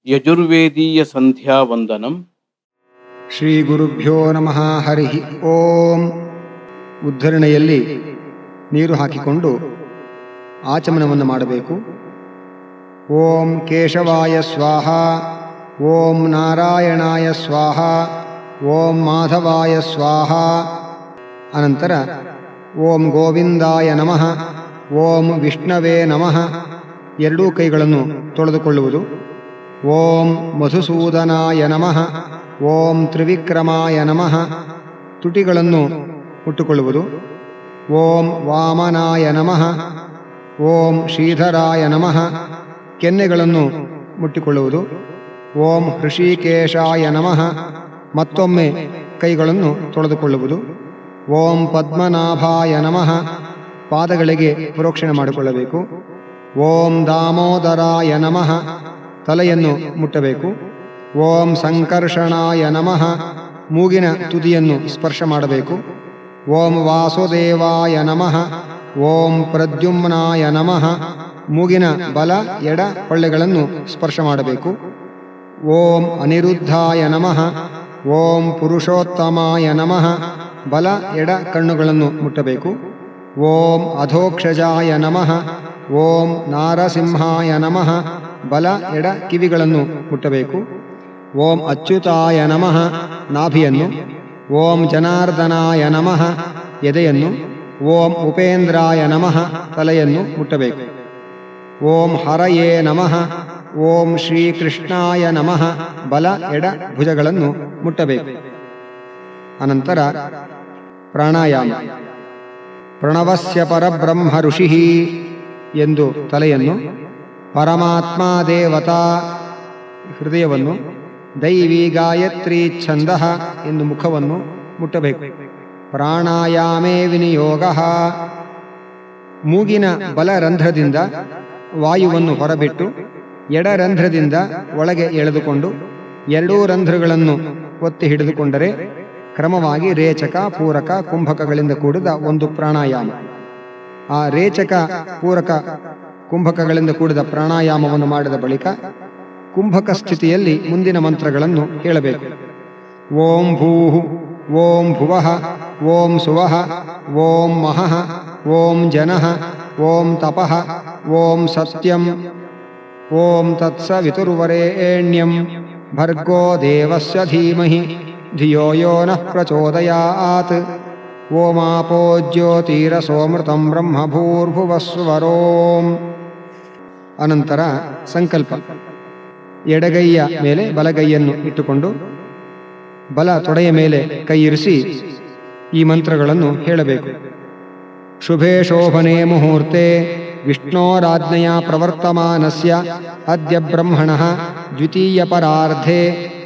ಯಜುರ್ವೇದೀಯ ಸಂಧ್ಯಾ ವಂದನಂ. ಶ್ರೀ ಗುರುಭ್ಯೋ ನಮಃ. ಹರಿ ಓಂ. ಉದ್ಧರಣೆಯಲ್ಲಿ ನೀರು ಹಾಕಿಕೊಂಡು ಆಚಮನವನ್ನು ಮಾಡಬೇಕು. ಓಂ ಕೇಶವಾಯ ಸ್ವಾಹ, ಓಂ ನಾರಾಯಣಾಯ ಸ್ವಾಹ, ಓಂ ಮಾಧವಾಯ ಸ್ವಾಹ. ಅನಂತರ ಓಂ ಗೋವಿಂದಾಯ ನಮಃ, ಓಂ ವಿಷ್ಣವೇ ನಮಃ. ಎರಡೂ ಕೈಗಳನ್ನು ತೊಳೆದುಕೊಳ್ಳುವುದು. ಓಂ ಮಧುಸೂದನಾಯ ನಮಃ, ಓಂ ತ್ರಿವಿಕ್ರಮಾಯ ನಮಃ. ತುಟಿಗಳನ್ನು ಮುಟ್ಟುಕೊಳ್ಳುವುದು. ಓಂ ವಾಮನಾಯ ನಮಃ, ಓಂ ಶ್ರೀಧರಾಯ ನಮಃ. ಕೆನ್ನೆಗಳನ್ನು ಮುಟ್ಟಿಕೊಳ್ಳುವುದು. ಓಂ ಹೃಷಿಕೇಶಾಯ ನಮಃ. ಮತ್ತೊಮ್ಮೆ ಕೈಗಳನ್ನು ತೊಳೆದುಕೊಳ್ಳುವುದು. ಓಂ ಪದ್ಮನಾಭಾಯ ನಮಃ. ಪಾದಗಳಿಗೆ ಪ್ರೋಕ್ಷಣೆ ಮಾಡಿಕೊಳ್ಳಬೇಕು. ಓಂ ದಾಮೋದರಾಯ ನಮಃ. ತಲೆಯನ್ನು ಮುಟ್ಟಬೇಕು. ಓಂ ಸಂಕರ್ಷಣಾಯ ನಮಃ. ಮೂಗಿನ ತುದಿಯನ್ನು ಸ್ಪರ್ಶ ಮಾಡಬೇಕು. ಓಂ ವಾಸುದೇವಾಯ ನಮಃ, ಓಂ ಪ್ರದ್ಯುಮ್ನಾಯ ನಮಃ. ಮೂಗಿನ ಬಲ ಎಡ ಹೊಳ್ಳೆಗಳನ್ನು ಸ್ಪರ್ಶ ಮಾಡಬೇಕು. ಓಂ ಅನಿರುದ್ಧಾಯ ನಮಃ, ಓಂ ಪುರುಷೋತ್ತಮಾಯ ನಮಃ. ಬಲ ಎಡ ಕಣ್ಣುಗಳನ್ನು ಮುಟ್ಟಬೇಕು. ಓಂ ಅಧೋಕ್ಷಜಾಯ ನಮಃ, ಓಂ ನಾರಸಿಂಹಾಯ ನಮಃ. ಬಲ ಎಡ ಕಿವಿಗಳನ್ನು ಮುಟ್ಟಬೇಕು. ಓಂ ಅಚ್ಯುತಾಯ ನಮಃ, ನಾಭಿಯನ್ನು. ಓಂ ಜನಾರ್ದನಾಯ ನಮಃ, ಎದೆಯನ್ನು. ಓಂ ಉಪೇಂದ್ರಾಯ ನಮಃ, ತಲೆಯನ್ನು ಮುಟ್ಟಬೇಕು. ಓಂ ಹರಯೇ ನಮಃ, ಓಂ ಶ್ರೀಕೃಷ್ಣಾಯ ನಮಃ. ಬಲ ಎಡ ಭುಜಗಳನ್ನು ಮುಟ್ಟಬೇಕು. ಅನಂತರ ಪ್ರಾಣಾಯಾಮ. ಪ್ರಣವಸ್ಯ ಪರಬ್ರಹ್ಮ ಋಷಿ ಎಂದು ತಲೆಯನ್ನು, ಪರಮಾತ್ಮ ದೇವತಾ ಹೃದಯವನ್ನು, ದೈವಿ ಗಾಯತ್ರಿ ಛಂದ ಎಂದು ಮುಖವನ್ನು ಮುಟ್ಟಬೇಕು. ಪ್ರಾಣಾಯಾಮೇ ವಿನಿಯೋಗ. ಮೂಗಿನ ಬಲರಂಧ್ರದಿಂದ ವಾಯುವನ್ನು ಹೊರಬಿಟ್ಟು ಎಡರಂಧ್ರದಿಂದ ಒಳಗೆ ಎಳೆದುಕೊಂಡು ಎರಡೂ ರಂಧ್ರಗಳನ್ನು ಒತ್ತಿ ಹಿಡಿದುಕೊಂಡರೆ ಕ್ರಮವಾಗಿ ರೇಚಕ, ಪೂರಕ, ಕುಂಭಕಗಳಿಂದ ಕೂಡಿದ ಒಂದು ಪ್ರಾಣಾಯಾಮ. ಆ ರೇಚಕ, ಪೂರಕ, ಕುಂಭಕಗಳಿಂದ ಕೂಡಿದ ಪ್ರಾಣಾಯಾಮವನ್ನು ಮಾಡಿದ ಬಳಿಕ ಕುಂಭಕ ಸ್ಥಿತಿಯಲ್ಲಿ ಮುಂದಿನ ಮಂತ್ರಗಳನ್ನು ಹೇಳಬೇಕು. ಓಂ ಭೂಃ, ಓಂ ಭುವಃ, ಓಂ ಸುವಃ, ಓಂ ಮಹಃ, ಓಂ ಜನಃ, ಓಂ ತಪಃ, ಓಂ ಸತ್ಯಂ, ಓಂ ತತ್ಸವಿತುರ್ವರೆಣ್ಯಂ ಭರ್ಗೋ ದೇವಸ್ಯ ಧೀಮಹಿ ಧಿಯೋ ಯೋ ನಃ ಪ್ರಚೋದಯಾತ್. ಓಮಾಪೋ ಜ್ಯೋತಿರಸೋಮೃತಂ ಬ್ರಹ್ಮ ಭೂರ್ಭುವಸ್ವರೋಂ. ಅನಂತರ ಸಂಕಲ್ಪ. ಎಡಗೈಯ ಮೇಲೆ ಬಲಗೈಯನ್ನು ಇಟ್ಟುಕೊಂಡು ಬಲ ತೊಡೆಯ ಮೇಲೆ ಕೈ ಇರಿಸಿ ಈ ಮಂತ್ರಗಳನ್ನು ಹೇಳಬೇಕು. ಶುಭೇ ಶೋಭನೆ ಮುಹೂರ್ತೆ ವಿಷ್ಣೋರಾಜ್ಞೆಯ ಪ್ರವರ್ತಮಾನಸ್ಯ ಅದ್ಯ ಬ್ರಹ್ಮಣಃ ದ್ವಿತೀಯ ಪರಾರ್ಧೆ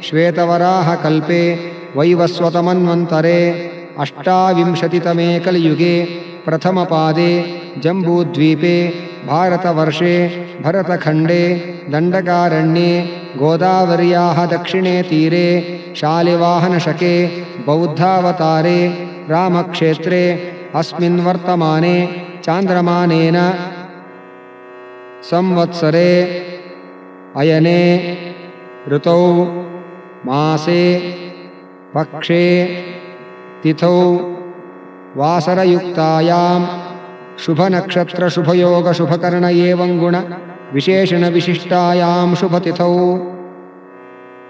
ಶ್ವೇತವರಾಹ ಕಲ್ಪೆ ವೈವಸ್ವತಮನ್ವಂತರೆ ಅಷ್ಟಾವಿಂಶತಿತಮೇ ಕಲಿಯುಗೆ ಪ್ರಥಮ ಪಾದೆ ಜಂಬೂದ್ವೀಪೆ ಭಾರತವರ್ಷೆ ಭರತಖಂಡೆ ದಂಡಕಾರಣ್ಯೆ ಗೋದಾವರ್ಯಾಃ ದಕ್ಷಿಣೇ ತೀರೆ ಶಾಲಿವಾಹನಶಕೆ ಬೌದ್ಧಾವತಾರೆ ರಾಮಕ್ಷೇತ್ರೆ ಅಸ್ಮಿನ್ ವರ್ತಮಾನೆ ಚಾಂದ್ರಮಾನೇನ ಸಂವತ್ಸರೆ ಅಯನೆ ಋತೌ ಮಾಸೆ ಪಕ್ಷೆ ತಿಥೌ ವಾಸರಯುಕ್ತಾಯಾಂ ಶುಭನಕ್ಷತ್ರ ಶುಭಯೋಗ ಶುಭಕರ್ಣ ಏವಂ ಗುಣ ವಿಶೇಷಣ ವಿಶಿಷ್ಟಾಯಾಂ ಶುಭತಿಥೌ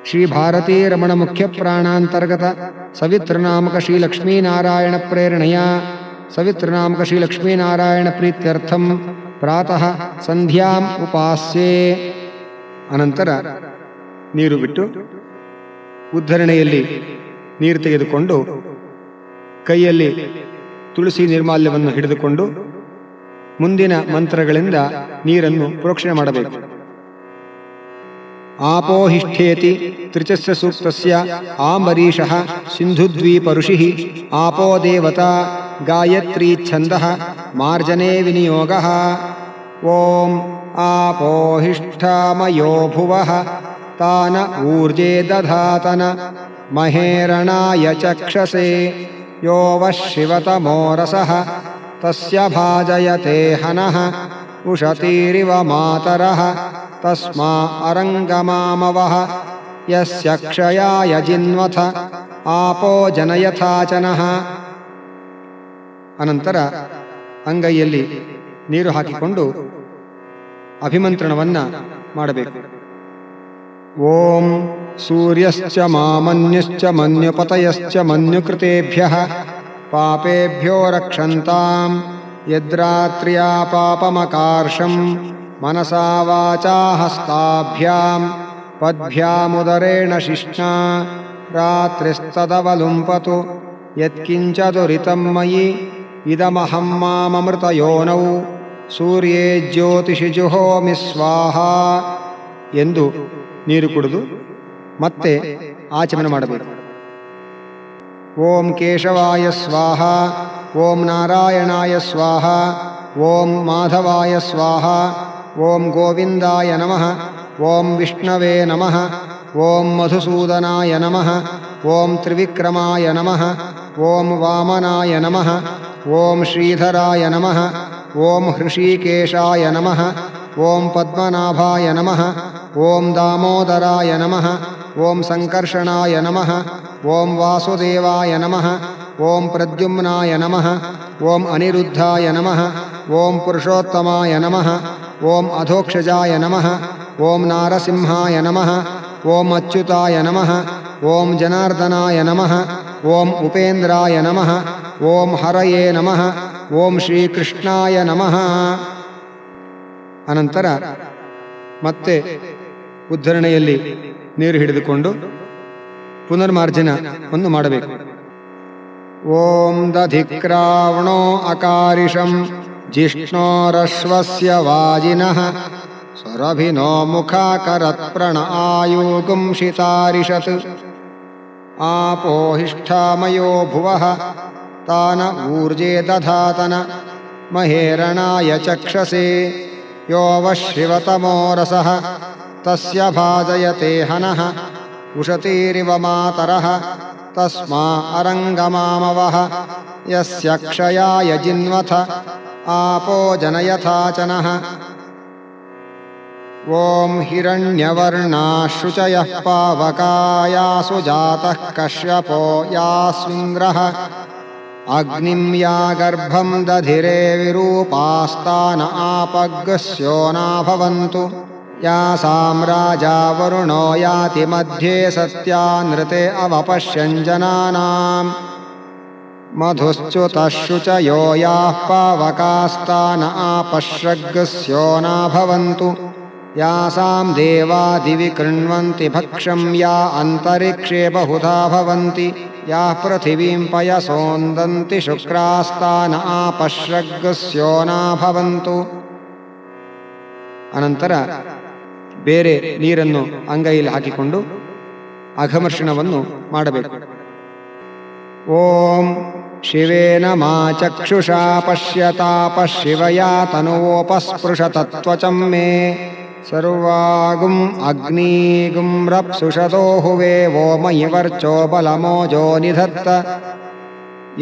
ಶ್ರೀ ಭಾರತೀ ರಮಣ ಮುಖ್ಯ ಪ್ರಾಣಾಂತರ್ಗತ ಸವಿತೃನಾಮಕ ಶ್ರೀ ಲಕ್ಷ್ಮೀನಾರಾಯಣ ಪ್ರೇರಣೆಯ ಸವಿತೃನಾಮಕ ಶ್ರೀ ಲಕ್ಷ್ಮೀನಾರಾಯಣ ಪ್ರೀತ್ಯರ್ಥಂ ಪ್ರಾತಃ ಸಂಧ್ಯಾಂ ಉಪಾಸ್ಯೆ. ಅನಂತರ ನೀರು ಬಿಟ್ಟು ಉದ್ಧರಣೆಯಲ್ಲಿ ನೀರು ತೆಗೆದುಕೊಂಡು ಕೈಯಲ್ಲಿ ತುಳಸಿ ನಿರ್ಮಾಲ್ಯವನ್ನು ಹಿಡಿದುಕೊಂಡು ಮುಂದಿನ ಮಂತ್ರಗಳಿಂದ ನೀರನ್ನು ಪ್ರೋಕ್ಷಣೆ ಮಾಡಬೇಕು. ಆಪೋಹಿಷ್ಠೇತಿ ತ್ರಿಚಸ್ಯ ಸೂಕ್ತಸ್ಯ ಆಂಬರೀಷಃ ಸಿಂಧುದ್ವೀಪ ಋಷಿಃ ಆಪೋ ದೇವತಾ ಗಾಯತ್ರಿ ಛಂದಃ ಮಾರ್ಜನೆ ವಿನಿಯೋಗಃ. ಓಂ ಆಪೋಹಿಷ್ಠಾಮಯೋ ಭುವಃ ತಾನ ಊರ್ಜೆ ದಧಾತನ ಮಹೇರಣಾಯ ಚಕ್ಷಸೆ ಯೋ ವಃ ಶಿವತಮೋ ರಸಃ ತಸ್ಯ ಭಾಜಯತೆ ಹನಃ ಉಷತೀರಿವ ಮಾತರಃ ತಸ್ಮಾ ಅರಂಗಮಾಮವಃ ಯಸ್ಯ ಕ್ಷಯಾಯ ಜಿನ್ವಥ ಆಪೋ ಜನಯಥಾಚನಃ. ಅನಂತರ ಅಂಗೈಯಲ್ಲಿ ನೀರು ಹಾಕಿಕೊಂಡು ಅಭಿಮಂತ್ರಣವನ್ನು ಮಾಡಬೇಕು. ಓಂ ಸೂರ್ಯಶ್ಚ ಮಾಮನ್ಯುಶ್ಚ ಮನ್ಯುಪತಯಶ್ಚ ಮನ್ಯುಕೃತೇಭ್ಯಃ ಪಾಪೇಭ್ಯೋ ರಕ್ಷಂತಾಂ ಯದ್ರಾತ್ರ್ಯಾ ಪಾಪಮಕಾರ್ಷಂ ಮನಸಾ ವಾಚಾ ಹಸ್ತಾಭ್ಯಾಂ ಪದ್ಭ್ಯಾಮುದರೇಣ ಶಿಷ್ಣಾ ರಾತ್ರಿಸ್ತದವಲುಂಪತು ಯತ್ಕಿಂಚ ದುರಿತಂ ಮಯಿ ಇದಮಹಂ ಮಾಮೃತಯೋನೌ ಸೂರ್ಯೇ ಜ್ಯೋತಿಷಿ ಜುಹೋಮಿ ಸ್ವಾಹಾ ಎಂದು ನೀರು ಕುಡಿದು ಮತ್ತೆ ಆಚಮನ ಮಾಡಬೇಕು. ಓಂ ಕೇಶವಾಯ ಸ್ವಾಹ, ಓಂ ನಾರಾಯಣಾಯ ಸ್ವಾಹ, ಓಂ ಮಾಧವಾಯ ಸ್ವಾಹ, ಓಂ ಗೋವಿಂದಾಯ ನಮಃ, ಓಂ ವಿಷ್ಣವೇ ನಮಃ, ಓಂ ಮಧುಸೂದನಾಯ ನಮಃ, ಓಂ ತ್ರಿವಿಕ್ರಮಾಯ ನಮಃ, ಓಂ ವಾಮನಾಯ ನಮಃ, ಓಂ ಶ್ರೀಧರಾಯ ನಮಃ, ಓಂ ಹೃಷೀಕೇಶಾಯ ನಮಃ, ಓಂ ಪದ್ಮನಾಭಾಯ ನಮಃ, ಓಂ ದಾಮೋದರಾಯ ನಮಃ, ಓಂ ಸಂಕರ್ಷಣಾಯ ನಮಃ, ಓಂ ವಾಸುದೇವಾಯ ನಮಃ, ಓಂ ಪ್ರದ್ಯುಮ್ನಾಯ ನಮಃ, ಓಂ ಅನಿರುದ್ಧಾಯ ನಮಃ, ಓಂ ಪುರುಷೋತ್ತಮಾಯ ನಮಃ, ಓಂ ಅಧೋಕ್ಷಜಾಯ ನಮಃ, ಓಂ ನಾರಸಿಂಹಾಯ ನಮಃ, ಓಂ ಅಚ್ಯುತಾಯ ನಮಃ, ಓಂ ಜನಾರ್ದನಾಯ ನಮಃ, ಓಂ ಉಪೇಂದ್ರಾಯ ನಮಃ, ಓಂ ಹರಯೇ ನಮಃ, ಓಂ ಶ್ರೀಕೃಷ್ಣಾಯ ನಮಃ. ಅನಂತರ ಮತ್ತೆ ಉದ್ಧರಣೆಯಲ್ಲಿ ನೀರು ಹಿಡಿದುಕೊಂಡು ಪುನರ್ಮಾರ್ಜನವನ್ನು ಮಾಡಬೇಕು. ಓಂ ದಧಿಕ್ರಾವಣೋ ಅಕಾರಿಷಂ ಜಿಷ್ಣೋರಶ್ವಸ್ಯ ವಾಜಿನಃ ಸ್ವರಭಿನೋ ಮುಖಾಕರತ್ ಪ್ರಣ ಆಯುಗುಂಷಿತಾರಿಷತ್ ಆಪೋ ಹಿಷ್ಠಾಮಯೋ ಭುವಃ ತಾನ ಊರ್ಜೇ ದಧಾತನ ಮಹೇರಣಾಯ ಚಕ್ಷಸೇ ಯೋ ವಶ್ರಿವತಮೋ ರಸಃ ತಸ್ಯ ಭಾಜಯತೆ ಹನಃ ಉಷತೀರಿವ ಮಾತರಃ ತಸ್ಮಾ ಅರಂಗಮಾಮವಃ ಯಸ್ಯ ಕ್ಷಯಾಯ ಜಿನ್ವಥ ಆಪೋ ಜನಯಥಾಚನಃ. ಓಂ ಹಿರಣ್ಯವರ್ಣಾಶುಚಯಃ ಪಾವಕಾಯಾಸು ಜಾತಃ ಕಶ್ಯಪೋ ಯಾಸ್ವಿಂದ್ರಃ ಅಗ್ನಿಂ ಯಾ ಗರ್ಭಂ ದಧಿರೆ ವಿರೂಪಾಸ್ತಾನ ಆಪಗ್ಗಸ್ಯೋನಾ ಭವಂತು ಯಾ ಸಾಮ್ರಾಜಾ ವರುಣೋ ಯಾತಿ ಮಧ್ಯೆ ಸತ್ಯಾನೃತೆ ಅವಪಶ್ಯಂಜನಾನಾಂ ಮಧುಶ್ಚುತಃ ಶುಚಯೋ ಯಾಃ ಪಾವಕಾಸ್ತಾನ ಆಪಶ್ರಗ್ಗಸ್ಯೋನಾ ಭವಂತು ಯಾಸಾಂ ದೇವಾ ದಿವಿ ಕೃಣ್ವಂತಿ ಭಕ್ಷಂ ಯಾ ಅಂತರಿಕ್ಷೇ ಬಹುಧಾ ಭವಂತಿ ಯಾಃ ಪೃಥಿವೀಂ ಪಯಸೋಂದಂತಿ ಶುಕ್ರಾಸ್ತಾನ ಆಪಶ್ರಗ್ಗಸ್ಯೋನಾ ಭವಂತು. ಅನಂತರ ಬೇರೆ ನೀರನ್ನು ಅಂಗೈಯಲ್ಲಿ ಹಾಕಿಕೊಂಡು ಅಘಮರ್ಷಣವನ್ನು ಮಾಡಬೇಕು. ಓಂ ಶಿವೇನ ಮಾ ಚಕ್ಷುಷಾ ಪಶ್ಯತಾಪ ಶಿವಯಾ ತನುವೋಪಸ್ಪೃಶತತ್ವಚಂ ಮೇ ಸರ್ವಾಗುಂ ಅಗ್ನೀಗುಂ ರಪ್ಸುಷತೋ ಹುವೆ ವೋ ಮಯಿ ವರ್ಚೋ ಬಲಮೋಜೋ ನಿಧತ್ತ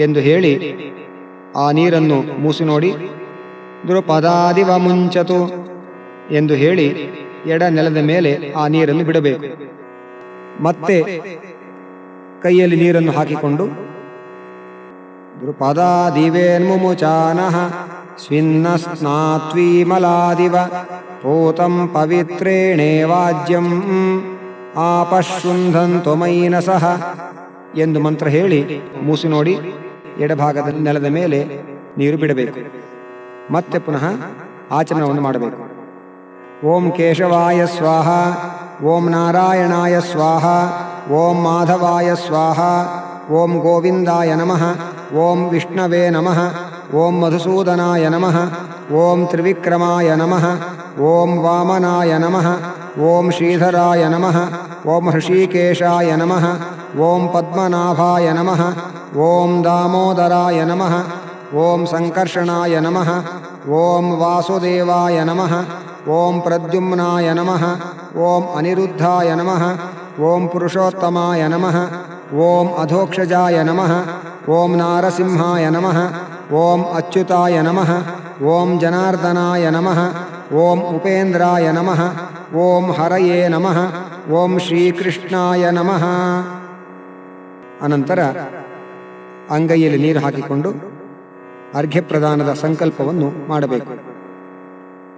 ಎಂದು ಹೇಳಿ ಆ ನೀರನ್ನು ಮೂಸಿ ನೋಡಿ ದೃಪದಾದಿವ ಮುಂಚತು ಎಂದು ಹೇಳಿ ಎಡ ನೆಲದ ಮೇಲೆ ಆ ನೀರನ್ನು ಬಿಡಬೇಕು. ಮತ್ತೆ ಕೈಯಲ್ಲಿ ನೀರನ್ನು ಹಾಕಿಕೊಂಡು ದೃಪದಾದಿವೇನ್ಮುಮುಚಾನಃ ಸ್ವಿನ್ನಸ್ನಾತ್ವೀಮಲಾದಿವ ಪೂತಂ ಪವಿತ್ರೇಣೇವಾಜ್ಯಂ ಆಪಶೃಂಧಂತು ಮೈನಸಃ ಎಂದು ಮಂತ್ರ ಹೇಳಿ ಮೂಸಿ ನೋಡಿ ಎಡಭಾಗದ ನೆಲದ ಮೇಲೆ ನೀರು ಬಿಡಬೇಕು. ಮತ್ತೆ ಪುನಃ ಆಚಮನವನ್ನು ಮಾಡಬೇಕು. ಓಂ ಕೇಶವಾಯ ಸ್ವಾಹ, ಓಂ ನಾರಾಯಣಾಯ ಸ್ವಾಹ, ಓಂ ಮಾಧವಾಯ ಸ್ವಾಹ, ಓಂ ಗೋವಿಂದಾಯ ನಮಃ, ಓಂ ವಿಷ್ಣವೇ ನಮಃ, ಓಂ ಮಧುಸೂದನಾಯ ನಮಃ, ಓಂ ತ್ರಿವಿಕ್ರಮಾಯ ನಮಃ, ಓಂ ವಾಮನಾಯ ನಮಃ, ಓಂ ಶ್ರೀಧರಾಯ ನಮಃ, ಓಂ ಹೃಷೀಕೇಶಾಯ ನಮಃ, ಓಂ ಪದ್ಮನಾಭಾಯ ನಮಃ, ಓಂ ದಾಮೋದರಾಯ ನಮಃ, ಓಂ ಸಂಕರ್ಷಣಾಯ ನಮಃ, ಓಂ ವಾಸುದೇವಾಯ ನಮಃ, ಓಂ ಪ್ರದ್ಯುಮ್ನಾಯ ನಮಃ, ಓಂ ಅನಿರುದ್ಧಾಯ ನಮಃ, ಓಂ ಪುರುಷೋತ್ತಮಾಯ ನಮಃ, ಓಂ ಅಧೋಕ್ಷಜಾಯ ನಮಃ, ಓಂ ನಾರಸಿಂಹಾಯ ನಮಃ, ಓಂ ಅಚ್ಯುತಾಯ ನಮಃ, ಓಂ ಜನಾರ್ದನಾಯ ನಮಃ, ಓಂ ಉಪೇಂದ್ರಾಯ ನಮಃ, ಓಂ ಹರಯೇ ನಮಃ, ಓಂ ಶ್ರೀಕೃಷ್ಣಾಯ ನಮಃ. ಅನಂತರ ಅಂಗೈಯಲ್ಲಿ ನೀರು ಹಾಕಿಕೊಂಡು ಅರ್ಘ್ಯಪ್ರದಾನದ ಸಂಕಲ್ಪವನ್ನು ಮಾಡಬೇಕು.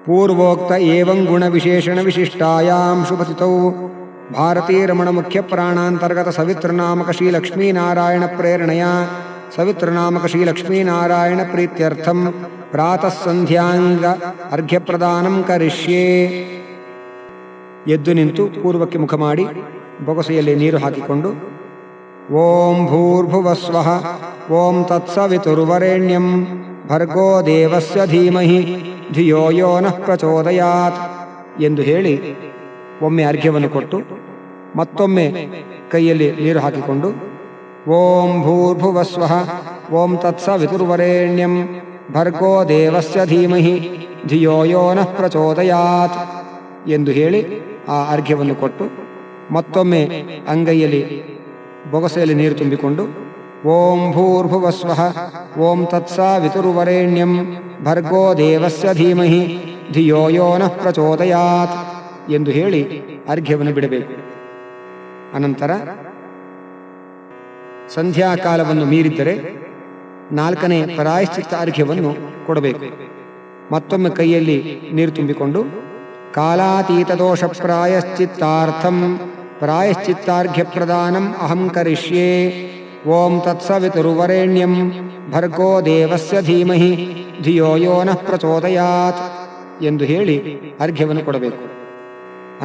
ಪೂರ್ವೋಕ್ತ ಏವಂ ಗುಣ ವಿಶೇಷಣ ವಿಶಿಷ್ಟಾಯಾಂ ಶುಭತಿತೌ ಭಾರತೀ ರಮಣ ಮುಖ್ಯ ಪ್ರಾಣಾಂತರ್ಗತ ಸವಿತೃನಾಮಕ ಶ್ರೀ ಲಕ್ಷ್ಮೀನಾರಾಯಣ ಪ್ರೇರಣೆಯ ಸವಿತೃನಾಮಕ ಶ್ರೀ ಲಕ್ಷ್ಮೀನಾರಾಯಣ ಪ್ರೀತ್ಯರ್ಥಂ ಪ್ರಾತಃ ಸಂಧ್ಯಾಂಗ ಅರ್ಘ್ಯಪ್ರದಾನಂ ಕರಿಷ್ಯೇ. ಎದ್ದು ನಿಂತು ಪೂರ್ವಕ್ಕೆ ಮುಖ ಮಾಡಿ ಬೊಗಸೆಯಲ್ಲಿ ನೀರು ಹಾಕಿಕೊಂಡು ಓಂ ಭೂರ್ಭುವಸ್ವಃ ಓಂ ತತ್ಸವಿತುರ್ವರೆಣ್ಯಂ ಭರ್ಗೋ ದೇವಸ್ಯ ಧೀಮಹಿ ಧಿಯೋ ಯೋ ನಃ ಪ್ರಚೋದಯಾತ್ ಎಂದು ಹೇಳಿ ಒಮ್ಮೆ ಅರ್ಘ್ಯವನ್ನು ಕೊಟ್ಟು ಮತ್ತೊಮ್ಮೆ ಕೈಯಲ್ಲಿ ನೀರು ಹಾಕಿಕೊಂಡು ಓಂ ಭೂರ್ಭುವಸ್ವಃ ಓಂ ತತ್ಸವಿತುರ್ವರೆಣ್ಯಂ ಭರ್ಗೋ ದೇವಸ್ಯ ಧೀಮಹಿ ಧಿಯೋ ಯೋ ನಃ ಪ್ರಚೋದಯಾತ್ ಎಂದು ಹೇಳಿ ಆ ಅರ್ಘ್ಯವನ್ನು ಕೊಟ್ಟು ಮತ್ತೊಮ್ಮೆ ಅಂಗೈಯಲ್ಲಿ ಬೊಗಸೆಯಲ್ಲಿ ನೀರು ತುಂಬಿಕೊಂಡು ಓಂ ಭೂರ್ಭುವಸ್ವಃ ಓಂ ತತ್ಸವಿತುರ್ವರೆಣ್ಯಂ ಭರ್ಗೋ ದೇವಸ್ಯ ಧೀಮಹಿ ಧಿಯೋ ಯೋ ನಃ ಪ್ರಚೋದಯಾತ್ ಎಂದು ಹೇಳಿ ಅರ್ಘ್ಯವನ್ನು ಬಿಡಬೇಕು. ಅನಂತರ ಸಂಧ್ಯಾಕಾಲವನ್ನು ಮೀರಿದ್ದರೆ 4ನೇ ಪ್ರಾಯಶ್ಚಿತ್ತ ಅರ್ಘ್ಯವನ್ನು ಕೊಡಬೇಕು. ಮತ್ತೊಮ್ಮೆ ಕೈಯಲ್ಲಿ ನೀರು ತುಂಬಿಕೊಂಡು ಕಾಲಾತೀತ ದೋಷ ಪ್ರಾಯಶ್ಚಿತ್ತಾರ್ಥಂ ಪ್ರಾಯಶ್ಚಿತ್ತಾರ್ಘ್ಯ ಪ್ರದಾನಂ ಅಹಂ ಕರಿಷ್ಯೇ ಓಂ ತತ್ಸವಿತುರ್ವರೆಣ್ಯಂ ಭರ್ಗೋ ದೇವಸ್ಯ ಧೀಮಹಿ ಧಿಯೋ ಯೋ ನಃ ಪ್ರಚೋದಯಾತ್ ಎಂದು ಹೇಳಿ ಅರ್ಘ್ಯವನ್ನು ಕೊಡಬೇಕು.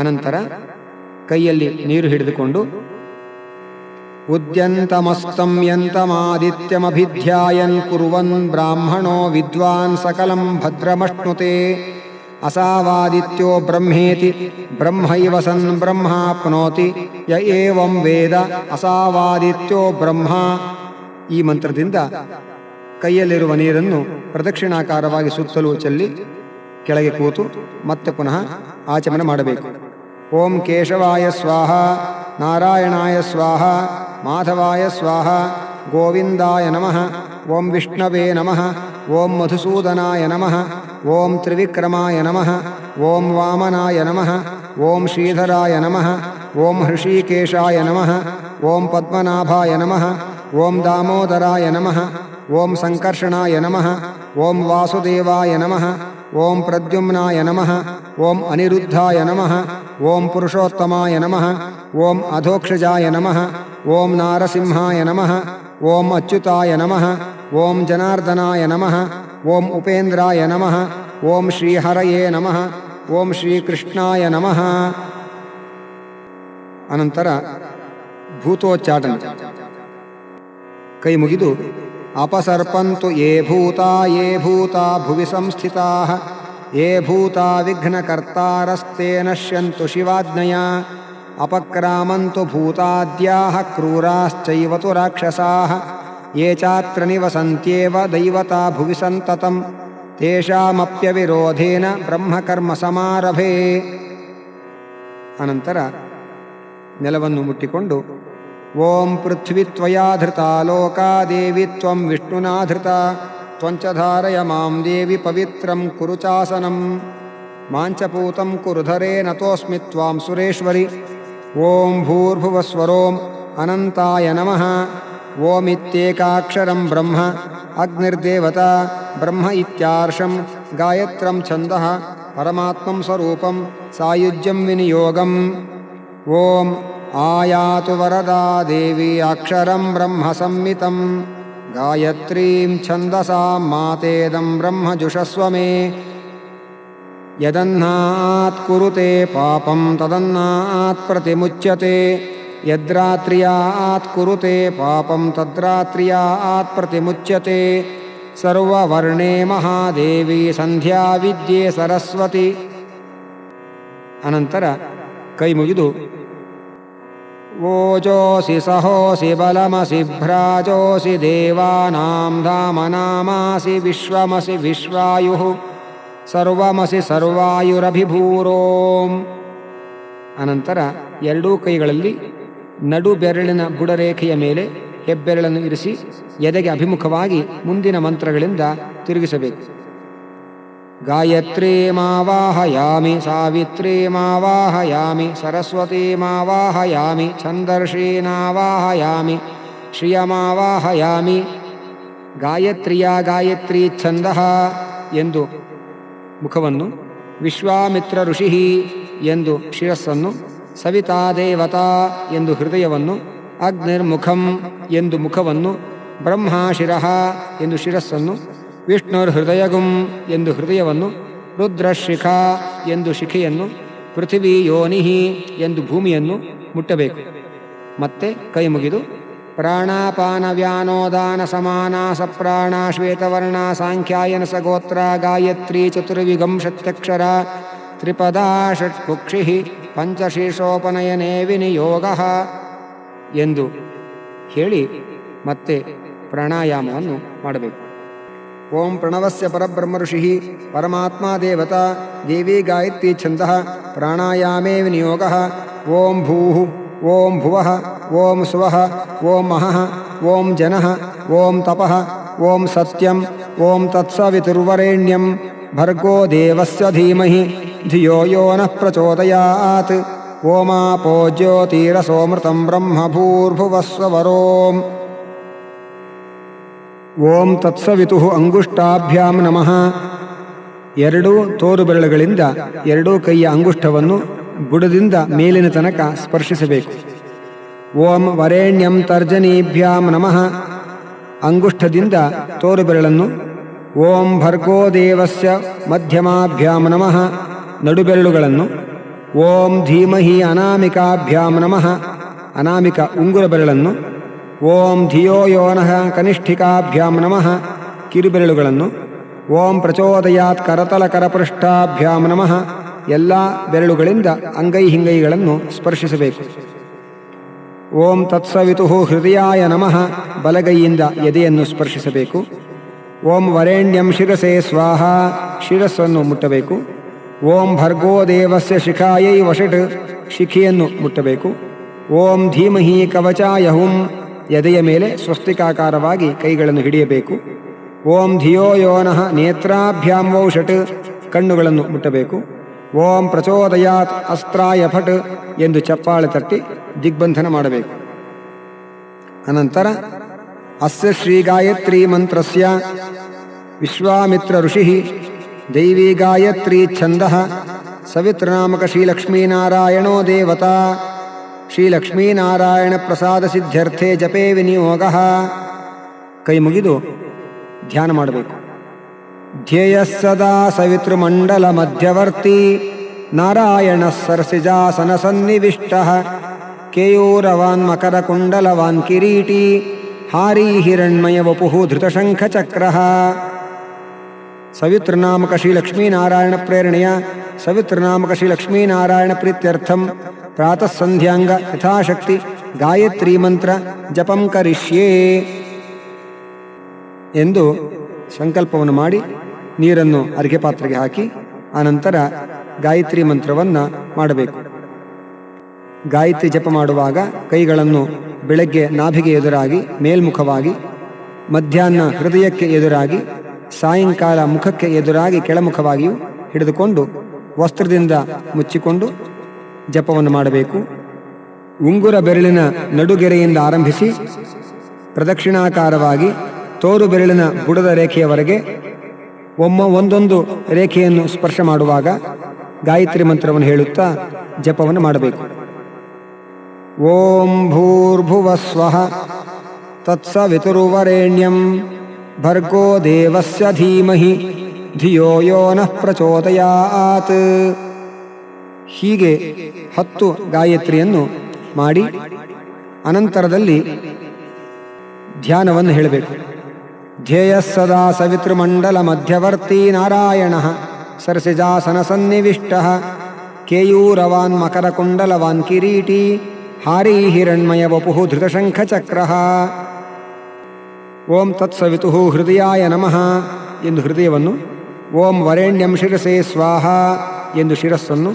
ಅನಂತರ ಕೈಯಲ್ಲಿ ನೀರು ಹಿಡಿದುಕೊಂಡು ಉದ್ಯಂತಮಸ್ತಂ ಯಂತಮಾದಿತ್ಯಮಭಿಧ್ಯಾಯನ್ ಕುರ್ವನ್ ಬ್ರಾಹ್ಮಣೋ ವಿದ್ವಾನ್ ಸಕಲಂ ಭದ್ರಮಶ್ನುತೆ ಅಸಾವಾದಿತ್ಯೋ ಬ್ರಹ್ಮೇತಿ ಬ್ರಹ್ಮೈವ ಸನ್ ಬ್ರಹ್ಮಾಪ್ನೋತಿ ಯ ಏವಂ ವೇದ ಅಸಾವಾದಿತ್ಯೋ ಬ್ರಹ್ಮ. ಈ ಮಂತ್ರದಿಂದ ಕೈಯಲ್ಲಿರುವ ನೀರನ್ನು ಪ್ರದಕ್ಷಿಣಾಕಾರವಾಗಿ ಸುತ್ತಲೂ ಚೆಲ್ಲಿ ಕೆಳಗೆ ಕೂತು ಮತ್ತೆ ಪುನಃ ಆಚಮನ ಮಾಡಬೇಕು. ಓಂ ಕೇಶವಾಯ ಸ್ವಾಹ, ನಾರಾಯಣಾಯ ಸ್ವಾಹ, ಮಾಧವಾಯ ಸ್ವಾಹ, ಗೋವಿಂದಾಯ ನಮಃ, ಓಂ ವಿಷ್ಣವೇ ನಮಃ, ಓಂ ಮಧುಸೂದನಾಯ ನಮಃ, ಓಂ ತ್ರಿವಿಕ್ರಮಾಯ ನಮಃ, ಓಂ ವಾಮನಾಯ ನಮಃ, ಓಂ ಶ್ರೀಧರಾಯ ನಮಃ, ಓಂ ಹೃಷೀಕೇಶಾಯ ನಮಃ, ಓಂ ಪದ್ಮನಾಭಾಯ ನಮಃ, ಓಂ ದಾಮೋದರಾಯ ನಮಃ, ಓಂ ಸಂಕರ್ಷಣಾಯ ನಮಃ, ಓಂ ವಾಸುದೇವಾಯ ನಮಃ, ಓಂ ಪ್ರದ್ಯುಮ್ನಾಯ ನಮಃ, ಓಂ ಅನಿರುದ್ಧಾಯ ನಮಃ, ಓಂ ಪುರುಷೋತ್ತಮಾಯ ನಮಃ, ಓಂ ಅಧೋಕ್ಷಜಾಯ ನಮಃ, ಓಂ ನಾರಸಿಂಹಾಯ ನಮಃ, ಓಂ ಅಚ್ಯುತಾಯ ನಮಃ, ಓಂ ಜನಾರ್ದನಾಯ ನಮಃ, ಓಂ ಉಪೇಂದ್ರಾಯ ನಮಃ, ಓಂ ಶ್ರೀಹರಯೇ ನಮಃ, ಓಂ ಶ್ರೀಕೃಷ್ಣಾಯ ನಮಃ. ಅನಂತರ ಭೂತೋಚ್ಚಾಟನ. ಕೈ ಮುಗಿದು ಅಪಸರ್ಪಂತು ಯೇ ಭೂತಾ ಭುವಿ ಸಂಸ್ಥಿತಾಃ ಯೇ ಭೂತಾ ವಿಘ್ನಕರ್ತಾರಸ್ತೆ ನಶ್ಯಂತು ಶಿವಾಜ್ಞಯ ಅಪಕ್ರಾಮಂತು ಭೂತಾದ್ಯಾಃ ಕ್ರೂರಾಶ್ಚೈವತು ರಾಕ್ಷಸಾಃ ಯೇ ಚಾತ್ರ ನಿವಸಂತ್ಯೇವ ದೈವತಾ ಭುವಿ ಸಂತತಂ ತೇಷಾಮಪ್ಯವಿರೋಧೇನ ಬ್ರಹ್ಮಕರ್ಮ ಸಮಾರಭೇ. ಅನಂತರ ನೆಲವನ್ನು ಮುಟ್ಟಿಕೊಂಡು ಓಂ ಪೃಥ್ವಿ ತ್ವಯಾ ಧೃತಾ ಲೋಕಾ ದೇವಿ ತ್ವಂ ವಿಷ್ಣುನಾ ಧೃತಾ ತ್ವಂಚ ಧಾರಯ ಮಾಂ ದೇವಿ ಪವಿತ್ರಂ ಕುರು ಚಾಸನಂ ಮಾಂಚಪೂತಂ ಕುರುಧರೇ ನತೋಸ್ಮಿ ತ್ವಾಂ ಸುರೇಶ್ವರಿ. ಓಂ ಭೂರ್ಭುವಸ್ವರೋಂ ಅನಂತಾಯ ನಮಃ. ಓಮಿತ್ಯೇಕಾಕ್ಷರಂ ಬ್ರಹ್ಮ ಅಗ್ನಿರ್ದೇವತಾ ಬ್ರಹ್ಮ ಇತ್ಯಾರ್ಷಂ ಗಾಯತ್ರಂ ಛಂದಃ ಪರಮಾತ್ಮಂ ಸ್ವರೂಪಂ ಸಾಯುಜ್ಯಂ ವಿನಿಯೋಗಂ. ಓಂ ಆಯಾತು ವರದಾ ದೇವಿ ಅಕ್ಷರಂ ಬ್ರಹ್ಮ ಸಂಹಿತಂ ಗಾಯತ್ರೀಂ ಛಂದಸಾಂ ಮಾತೇದಂ ಬ್ರಹ್ಮ ಜುಷಸ್ವ ಮೇ. ಯದನ್ನಾತ್ ಕುರುತೆ ಪಾಪಂ ತದನ್ನಾತ್ ಪ್ರತಿಮುಚ್ಯತೆ ಯದ್ರಾತ್ರ್ಯಾತ್ ಕುರುತೆ ಪಾಪಂ ತದ್ರಾತ್ರ್ಯಾತ್ ಪ್ರತಿಮುಚ್ಯತೆ. ಸರ್ವವರ್ಣೇ ಮಹಾದೇವಿ ಸಂಧ್ಯಾ ವಿದ್ಯೆ ಸರಸ್ವತಿ. ಅನಂತರ ಕೈ ಮುಗಿದು ಓಜೋಸಿ ಸಹೋಸಿ ಬಲಮಸಿ ಭ್ರಾಜೋಸಿ ದೇವಾನಾಂ ಧಾಮನಾಮಾಸಿ ವಿಶ್ವಮಸಿ ವಿಶ್ವಾಯುಃ ಸರ್ವಮಸಿ ಸರ್ವಾಯುರಭಿಭೂರೋಂ. ಅನಂತರ ಎರಡೂ ಕೈಗಳಲ್ಲಿ ನಡು ಬೆರಳಿನ ಬುಡರೇಖೆಯ ಮೇಲೆ ಹೆಬ್ಬೆರಳನ್ನು ಇರಿಸಿ ಎದೆಗೆ ಅಭಿಮುಖವಾಗಿ ಮುಂದಿನ ಮಂತ್ರಗಳಿಂದ ತಿರುಗಿಸಬೇಕು. ಗಾಯತ್ರೀಮಾವಾಹಯಾಮಿ ಸಾವಿತ್ರೀಮಾವಾಹಯಾಮಿ ಸರಸ್ವತೀಮಾವಾಹಯಾಮಿ ಛಂದರ್ಷೀನಾವಾಹಯಾಮಿ ಶ್ರಿಯಮಾವಾಹಯಾಮಿ. ಗಾಯತ್ರಿಯ ಗಾಯತ್ರಿ ಛಂದಃ ಎಂದು ಮುಖವನ್ನು, ವಿಶ್ವಾಮಿತ್ರ ಋಷಿ ಎಂದು ಶಿರಸ್ಸನ್ನು, ಸವಿತಾ ದೇವತಾ ಎಂದು ಹೃದಯವನ್ನು, ಅಗ್ನಿರ್ಮುಖಂ ಎಂದು ಮುಖವನ್ನು, ಬ್ರಹ್ಮ ಶಿರಃ ಎಂದು ಶಿರಸ್ಸನ್ನು, ವಿಷ್ಣುರ್ಹೃದಯಗುಂ ಎಂದು ಹೃದಯವನ್ನು, ರುದ್ರಶಿಖಾ ಎಂದು ಶಿಖೆಯನ್ನು, ಪೃಥಿವೀ ಯೋನಿಹಿ ಎಂದು ಭೂಮಿಯನ್ನು ಮುಟ್ಟಬೇಕು. ಮತ್ತೆ ಕೈ ಮುಗಿದು ಪ್ರಾಣಾಪಾನ ವ್ಯಾನೋದಾನ ಸಮಾನ ಸಪ್ರಾಣ ಶ್ವೇತವರ್ಣ ಸಾಂಖ್ಯಾಯನ ಸಗೋತ್ರ ಗಾಯತ್ರಿ ಚತುರ್ವಿಗಂಶತ್ಯಕ್ಷರ ತ್ರಿಪದಾ ಷಟ್ಕುಕ್ಷಿ ಪಂಚಶೀರ್ಷೋಪನಯನೇ ವಿನಿಯೋಗಃ ಎಂದು ಹೇಳಿ ಮತ್ತೆ ಪ್ರಾಣಾಯಾಮವನ್ನು ಮಾಡಬೇಕು. ಓಂ ಪ್ರಣವಸ್ಯ ಪರಬ್ರಹ್ಮ ಋಷಿ ಪರಮಾತ್ಮ ದೇವತಾ ದೇವಿ ಗಾಯತ್ರಿ ಛಂದಃ ಪ್ರಾಣಾಯಾಮೇ ವಿನಿಯೋಗಃ. ಓಂ ಭೂಃ ಓಂ ಭುವಃ ಓಂ ಸುವಃ ಓಂ ಮಹಃ ಓಂ ಜನಃ ಓಂ ತಪಃ ಓಂ ಸತ್ಯಂ ಓಂ ತತ್ಸವಿತುರ್ವರೆಣ್ಯಂ ಭರ್ಗೋ ದೇವಸ್ಯ ಧೀಮಹಿ ಧಿಯೋ ಯೋ ನಃ ಪ್ರಚೋದಯಾತ್. ಓಮಾಪೋ ಜ್ಯೋತಿರಸೋಮೃತಂ ಬ್ರಹ್ಮ ಭೂರ್ಭುವಸ್ವರೋಂ. ಓಂ ತತ್ಸವಿತುಃ ಅಂಗುಷ್ಟಾಭ್ಯಾಂ ನಮಃ. ಎರಡೂ ತೋರು ಬೆರಳುಗಳಿಂದ ಎರಡೂ ಕೈಯ ಅಂಗುಷ್ಠವನ್ನು ಬುಡದಿಂದ ಮೇಲಿನ ತನಕ ಸ್ಪರ್ಶಿಸಬೇಕು. ಓಂ ವರೇಣ್ಯಂ ತರ್ಜನೀಭ್ಯಾಂ ನಮಃ. ಅಂಗುಷ್ಠದಿಂದ ತೋರು ಬೆರಳನ್ನು, ಓಂ ಭರ್ಗೋ ದೇವಸ್ಯ ಮಧ್ಯಮಾಭ್ಯಾಂ ನಮಃ. ನಡುಬೆರಳುಗಳನ್ನು, ಓಂ ಧೀಮಹಿ ಅನಾಮಿಕಾಭ್ಯಾಂ ನಮಃ. ಅನಾಮಿಕ ಉಂಗುರ ಬೆರಳನ್ನು, ಓಂ ಧಿಯೋ ಯೋನಃ ಕನಿಷ್ಠಿಕಾಭ್ಯಾಂ ನಮಃ. ಕಿರುಬೆರಳುಗಳನ್ನು, ಓಂ ಪ್ರಚೋದಯಾತ್ ಕರತಲ ಕರಪೃಷ್ಠಾಭ್ಯಾಂ ನಮಃ. ಎಲ್ಲ ಬೆರಳುಗಳಿಂದ ಅಂಗೈ ಹಿಂಗೈಗಳನ್ನು ಸ್ಪರ್ಶಿಸಬೇಕು. ಓಂ ತತ್ಸವಿತುಃ ಹೃದಯಾಯ ನಮಃ. ಬಲಗೈಯಿಂದ ಎದೆಯನ್ನು ಸ್ಪರ್ಶಿಸಬೇಕು. ಓಂ ವರೇಣ್ಯಂ ಶಿರಸೇ ಸ್ವಾಹ. ಶಿರಸ್ಸನ್ನು ಮುಟ್ಟಬೇಕು. ಓಂ ಭರ್ಗೋ ದೇವಸ್ಯ ಶಿಖಾಯೈ ವಷಟ್. ಶಿಖೆಯನ್ನು ಮುಟ್ಟಬೇಕು. ಓಂ ಧೀಮಹಿ ಕವಚಾಯ ಹುಂ. ಎದೆಯ ಮೇಲೆ ಸ್ವಸ್ತಿಕಾಕಾರವಾಗಿ ಕೈಗಳನ್ನು ಹಿಡಿಯಬೇಕು. ಓಂ ಧಿಯೋ ಯೋನಃ ನೇತ್ರಾಭ್ಯಾಂ ವೌಷಟ್. ಕಣ್ಣುಗಳನ್ನು ಮುಟ್ಟಬೇಕು. ಓಂ ಪ್ರಚೋದಯಾತ್ ಅಸ್ತ್ರಾಯ ಫಟ್ ಎಂದು ಚಪ್ಪಾಳೆ ತಟ್ಟಿ ದಿಗ್ಬಂಧನ ಮಾಡಬೇಕು. ಅನಂತರ ಅಸ್ಯ ಶ್ರೀ ಗಾಯತ್ರಿ ಮಂತ್ರಸ್ಯ ವಿಶ್ವಾಮಿತ್ರ ಋಷಿ ದೈವಿ ಗಾಯತ್ರಿ ಛಂದಃ ಸವಿತೃನಾಮಕ ಶ್ರೀಲಕ್ಷ್ಮೀನಾರಾಯಣೋ ದೇವತಾ ಶ್ರೀಲಕ್ಷ್ಮೀನಾರಾಯಣ ಪ್ರಸಾದ ಸಿದ್ಧ್ಯರ್ಥೆ ಜಪೇ ವಿನಿಯೋಗಃ. ಕೈ ಮುಗಿದು ಧ್ಯಾನ ಮಾಡಬೇಕು. ಧ್ಯೇಯ ಸದಾ ಸವಿತೃಮಂಡಲ ಮಧ್ಯವರ್ತಿ ನಾರಾಯಣ ಸರಸಿಜಾಸನ ಸನ್ನಿವಿಷ್ಟಃ ಕೇಯೂರವಾನ್ ಮಕರ ಕುಂಡಲವಾನ್ ಕಿರೀಟಿ ಹಾರೀ ಹಿರಣ್ಮಯ ವಪುಃ ಧೃತಶಂಖಚಕ್ರಃ. ಸವಿತೃನಾಮಕ ಶ್ರೀಲಕ್ಷ್ಮೀನಾರಾಯಣ ಪ್ರೇರಣೆಯ ಸವಿತೃನಾಮಕ ಶ್ರೀಲಕ್ಷ್ಮೀನಾರಾಯಣ ಪ್ರೀತ್ಯರ್ಥಂ ಪ್ರಾತಃ ಸಂಧ್ಯಾಂಗ ಯಥಾಶಕ್ತಿ ಗಾಯತ್ರಿ ಮಂತ್ರ ಜಪಂ ಕರಿಷ್ಯೇ ಎಂದು ಸಂಕಲ್ಪವನ್ನು ಮಾಡಿ ನೀರನ್ನು ಅರ್ಘ್ಯ ಪಾತ್ರೆಗೆ ಹಾಕಿ ಆನಂತರ ಗಾಯತ್ರಿ ಮಂತ್ರವನ್ನು ಮಾಡಬೇಕು. ಗಾಯತ್ರಿ ಜಪ ಮಾಡುವಾಗ ಕೈಗಳನ್ನು ಬೆಳಗ್ಗೆ ನಾಭಿಗೆ ಎದುರಾಗಿ ಮೇಲ್ಮುಖವಾಗಿ, ಮಧ್ಯಾಹ್ನ ಹೃದಯಕ್ಕೆ ಎದುರಾಗಿ, ಸಾಯಂಕಾಲ ಮುಖಕ್ಕೆ ಎದುರಾಗಿ ಕೆಳಮುಖವಾಗಿಯೂ ಹಿಡಿದುಕೊಂಡು ವಸ್ತ್ರದಿಂದ ಮುಚ್ಚಿಕೊಂಡು ಜಪವನ್ನು ಮಾಡಬೇಕು. ಉಂಗುರ ಬೆರಳಿನ ನಡುಗೆರೆಯಿಂದ ಆರಂಭಿಸಿ ಪ್ರದಕ್ಷಿಣಾಕಾರವಾಗಿ ತೋರು ಬೆರಳಿನ ಬುಡದ ರೇಖೆಯವರೆಗೆ ಒಂದೊಂದು ರೇಖೆಯನ್ನು ಸ್ಪರ್ಶ ಮಾಡುವಾಗ ಗಾಯತ್ರಿ ಮಂತ್ರವನ್ನು ಹೇಳುತ್ತಾ ಜಪವನ್ನು ಮಾಡಬೇಕು. ಓಂ ಭೂರ್ಭುವಸ್ವಃ ತತ್ಸವಿತುರ್ವರೆಣ್ಯಂ ಭರ್ಗೋ ದೇವಸ್ಯ ಧೀಮಹಿ ಧಿಯೋ ಯೋ ನಃ ಪ್ರಚೋದಯಾತ್. ಹೀಗೆ 10 ಗಾಯತ್ರಿಯನ್ನು ಮಾಡಿ ಅನಂತರದಲ್ಲಿ ಧ್ಯಾನವನ್ನು ಹೇಳಬೇಕು. ಧ್ಯೇಯ ಸದಾ ಸವಿತೃಮಂಡಲ ಮಧ್ಯವರ್ತಿ ನಾರಾಯಣ ಸರಸಿಜಾಸನ ಸನ್ನಿವಿಷ್ಟಃ ಕೇಯೂರವಾನ್ ಮಕರ ಕುಂಡಲವಾನ್ ಕಿರೀಟಿ ಹಾರೀ ಹಿರಣ್ಮಯ ವಪುಃ ಧೃತಶಂಖಚಕ್ರಃ. ಓಂ ತತ್ಸವಿತುಃ ಹೃದಯಾಯ ನಮಃ ಎಂದು ಹೃದಯವನ್ನು, ಓಂ ವರೆಣ್ಯಂ ಶಿರಸೇ ಸ್ವಾಹ ಎಂದು ಶಿರಸ್ಸನ್ನು,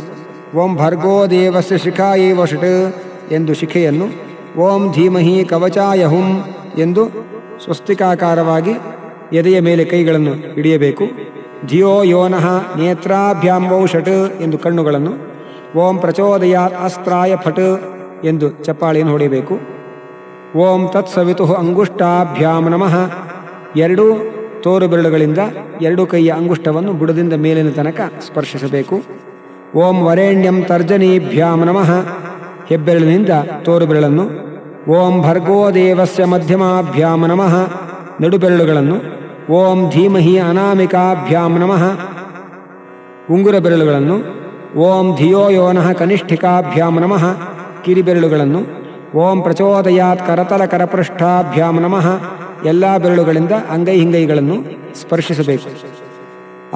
ಓಂ ಭರ್ಗೋ ದೇವಸ್ಯ ಶಿಖಾಯೈ ವಷಟ್ ಎಂದು ಶಿಖೆಯನ್ನು, ಓಂ ಧೀಮಹಿ ಕವಚಾಯ ಹುಂ ಎಂದು ಸ್ವಸ್ತಿಕಾಕಾರವಾಗಿ ಎದೆಯ ಮೇಲೆ ಕೈಗಳನ್ನು ಹಿಡಿಯಬೇಕು. ಧಿಯೋ ಯೋನಃ ನೇತ್ರಾಭ್ಯಾಂಬೌ ಷಟ್ ಎಂದು ಕಣ್ಣುಗಳನ್ನು, ಓಂ ಪ್ರಚೋದಯಾತ್ ಅಸ್ತ್ರಾಯ ಫಟ್ ಎಂದು ಚಪ್ಪಾಳೆಯನ್ನು ಹೊಡೆಯಬೇಕು. ಓಂ ತತ್ಸವಿತು ಅಂಗುಷ್ಟಾಭ್ಯಾಂ ನಮಃ, ಎರಡೂ ತೋರು ಬೆರಳುಗಳಿಂದ ಎರಡೂ ಕೈಯ ಅಂಗುಷ್ಟವನ್ನು ಬುಡದಿಂದ ಮೇಲಿನ ತನಕ ಸ್ಪರ್ಶಿಸಬೇಕು. ಓಂ ವರೇಣ್ಯಂ ತರ್ಜನೀಭ್ಯಾಂ ನಮಃ, ಹೆಬ್ಬೆರಳಿನಿಂದ ತೋರು ಬೆರಳನ್ನು. ಓಂ ಭರ್ಗೋ ದೇವಸ್ಯ ಮಧ್ಯಮಾಭ್ಯಾಂ ನಮಃ, ನಡುಬೆರಳುಗಳನ್ನು. ಓಂ ಧೀಮಹಿ ಅನಾಮಿಕಾಭ್ಯಾಂ ನಮಃ, ಉಂಗುರ ಬೆರಳುಗಳನ್ನು. ಓಂ ಧಿಯೋ ಯೋನಃ ಕನಿಷ್ಠಿಕಾಭ್ಯಾಂ ನಮಃ, ಕಿರಿಬೆರಳುಗಳನ್ನು. ಓಂ ಪ್ರಚೋದಯಾತ್ ಕರತಲ ಕರಪೃಷ್ಠಾಭ್ಯಾಂ ನಮಃ, ಎಲ್ಲ ಬೆರಳುಗಳಿಂದ ಅಂಗೈ ಹಿಂಗೈಗಳನ್ನು ಸ್ಪರ್ಶಿಸಬೇಕು.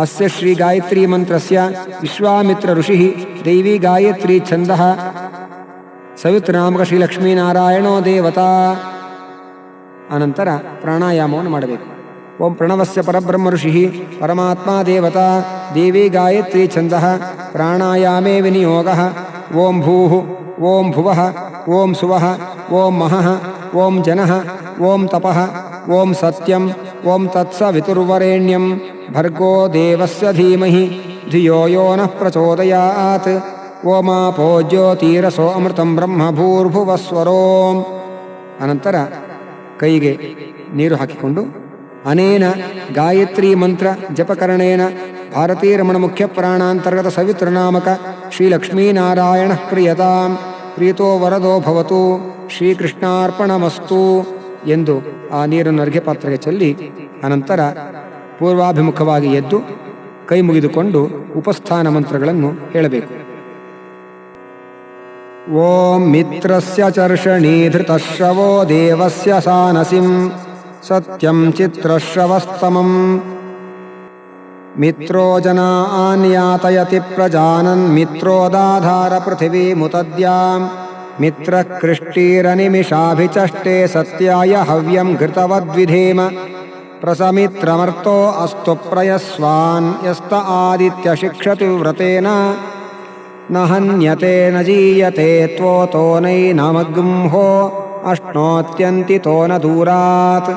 ಅಸ್ಯ ಶ್ರೀ ಗಾಯತ್ರಿ ಮಂತ್ರಸ್ಯ ವಿಶ್ವಾಮಿತ್ರ ಋಷಿ ದೈವಿ ಗಾಯತ್ರಿ ಛಂದಃ ಸವಿತೃನಾಮಕ ಶ್ರೀ ಲಕ್ಷ್ಮೀನಾರಾಯಣೋ ದೇವತಾ. ಅನಂತರ ಪ್ರಾಣಾಯಾಮವನ್ನು ಮಾಡಬೇಕು. ಓಂ ಪ್ರಣವಸ್ಯ ಪರಬ್ರಹ್ಮ ಋಷಿ ಪರಮಾತ್ಮ ದೇವತಾ ದೇವಿ ಗಾಯತ್ರಿ ಛಂದಃ ಪ್ರಾಣಾಯಾಮೇ ವಿನಿಯೋಗಃ. ಓಂ ಭೂಃ ಓಂ ಭುವಃ ಓಂ ಸುವಃ ಓಂ ಮಹಃ ಓಂ ಜನಃ ಓಂ ತಪಃ ಓಂ ಸತ್ಯಂ ಓಂ ತತ್ಸವಿತುರ್ವರೆಣ್ಯಂ ಭರ್ಗೋ ದೇವಸ್ಯ ಧೀಮಹಿ ಧಿಯೋ ಯೋ ನಃ ಪ್ರಚೋದಯಾತ್. ಓಮಾಪೋ ಜ್ಯೋತಿರಸೋ ಅಮೃತಂ ಬ್ರಹ್ಮ ಭೂರ್ಭುವಸ್ವರೋಂ. ಅನಂತರ ಕೈಗೆ ನೀರು ಹಾಕಿಕೊಂಡು ಅನೇನ ಗಾಯತ್ರಿ ಮಂತ್ರ ಜಪಕರಣೇನ ಭಾರತೀರಮಣ ಮುಖ್ಯ ಪ್ರಾಣಾಂತರ್ಗತ ಸವಿತೃನಾಮಕ ಶ್ರೀ ಲಕ್ಷ್ಮೀನಾರಾಯಣ ಪ್ರಿಯತಾಂ ಪ್ರೀತೋ ವರದೋ ಭವತು ಶ್ರೀಕೃಷ್ಣಾರ್ಪಣಮಸ್ತು ಎಂದು ಆ ನೀರನ್ನು ಅರ್ಘ್ಯ ಪಾತ್ರೆಗೆ ಚೆಲ್ಲಿ ಅನಂತರ ಪೂರ್ವಾಭಿಮುಖವಾಗಿ ಎದ್ದು ಕೈ ಮುಗಿದುಕೊಂಡು ಉಪಸ್ಥಾನ ಮಂತ್ರಗಳನ್ನು ಹೇಳಬೇಕು. ಓಂ ಮಿತ್ರಸ್ಯ ಚರ್ಷಣೀ ಧೃತಶ್ರವೋ ದೇವಸ್ಯ ಸಾನಸಿಂ ಸತ್ಯಂ ಚಿತ್ರಶ್ರವಸ್ತಮಂ ಮಿತ್ರೋ ಜನಾನ್ ಯಾತಯತಿ ಪ್ರಜಾನನ್ ಮಿತ್ರೋದಾಧಾರ ಪೃಥಿವೀ ಮುತದ್ಯಾಂ ಮಿತ್ರ ಕೃಷ್ಟೀರನಿಮಿಷಾಭಿಚಷ್ಟೇ ಸತ್ಯಾಯ ಹವ್ಯಂ ಘೃತವದ್ವಿಧೇಮ ಪ್ರಸಮಿತ್ರಮರ್ಥೋ ಅಸ್ತು ಪ್ರಯಸ್ವಾನ್ ಯಸ್ತ ಆದಿತ್ಯ ಶಿಕ್ಷತು ವ್ರತೇನ ನ ಹನ್ಯತೆ ನ ಜೀಯತೆ ತ್ವೋತೋ ನೈನಮಗುಂಹೋ ಅಶ್ನೋತ್ಯಂತಿತೋ ನ ದೂರಾತ್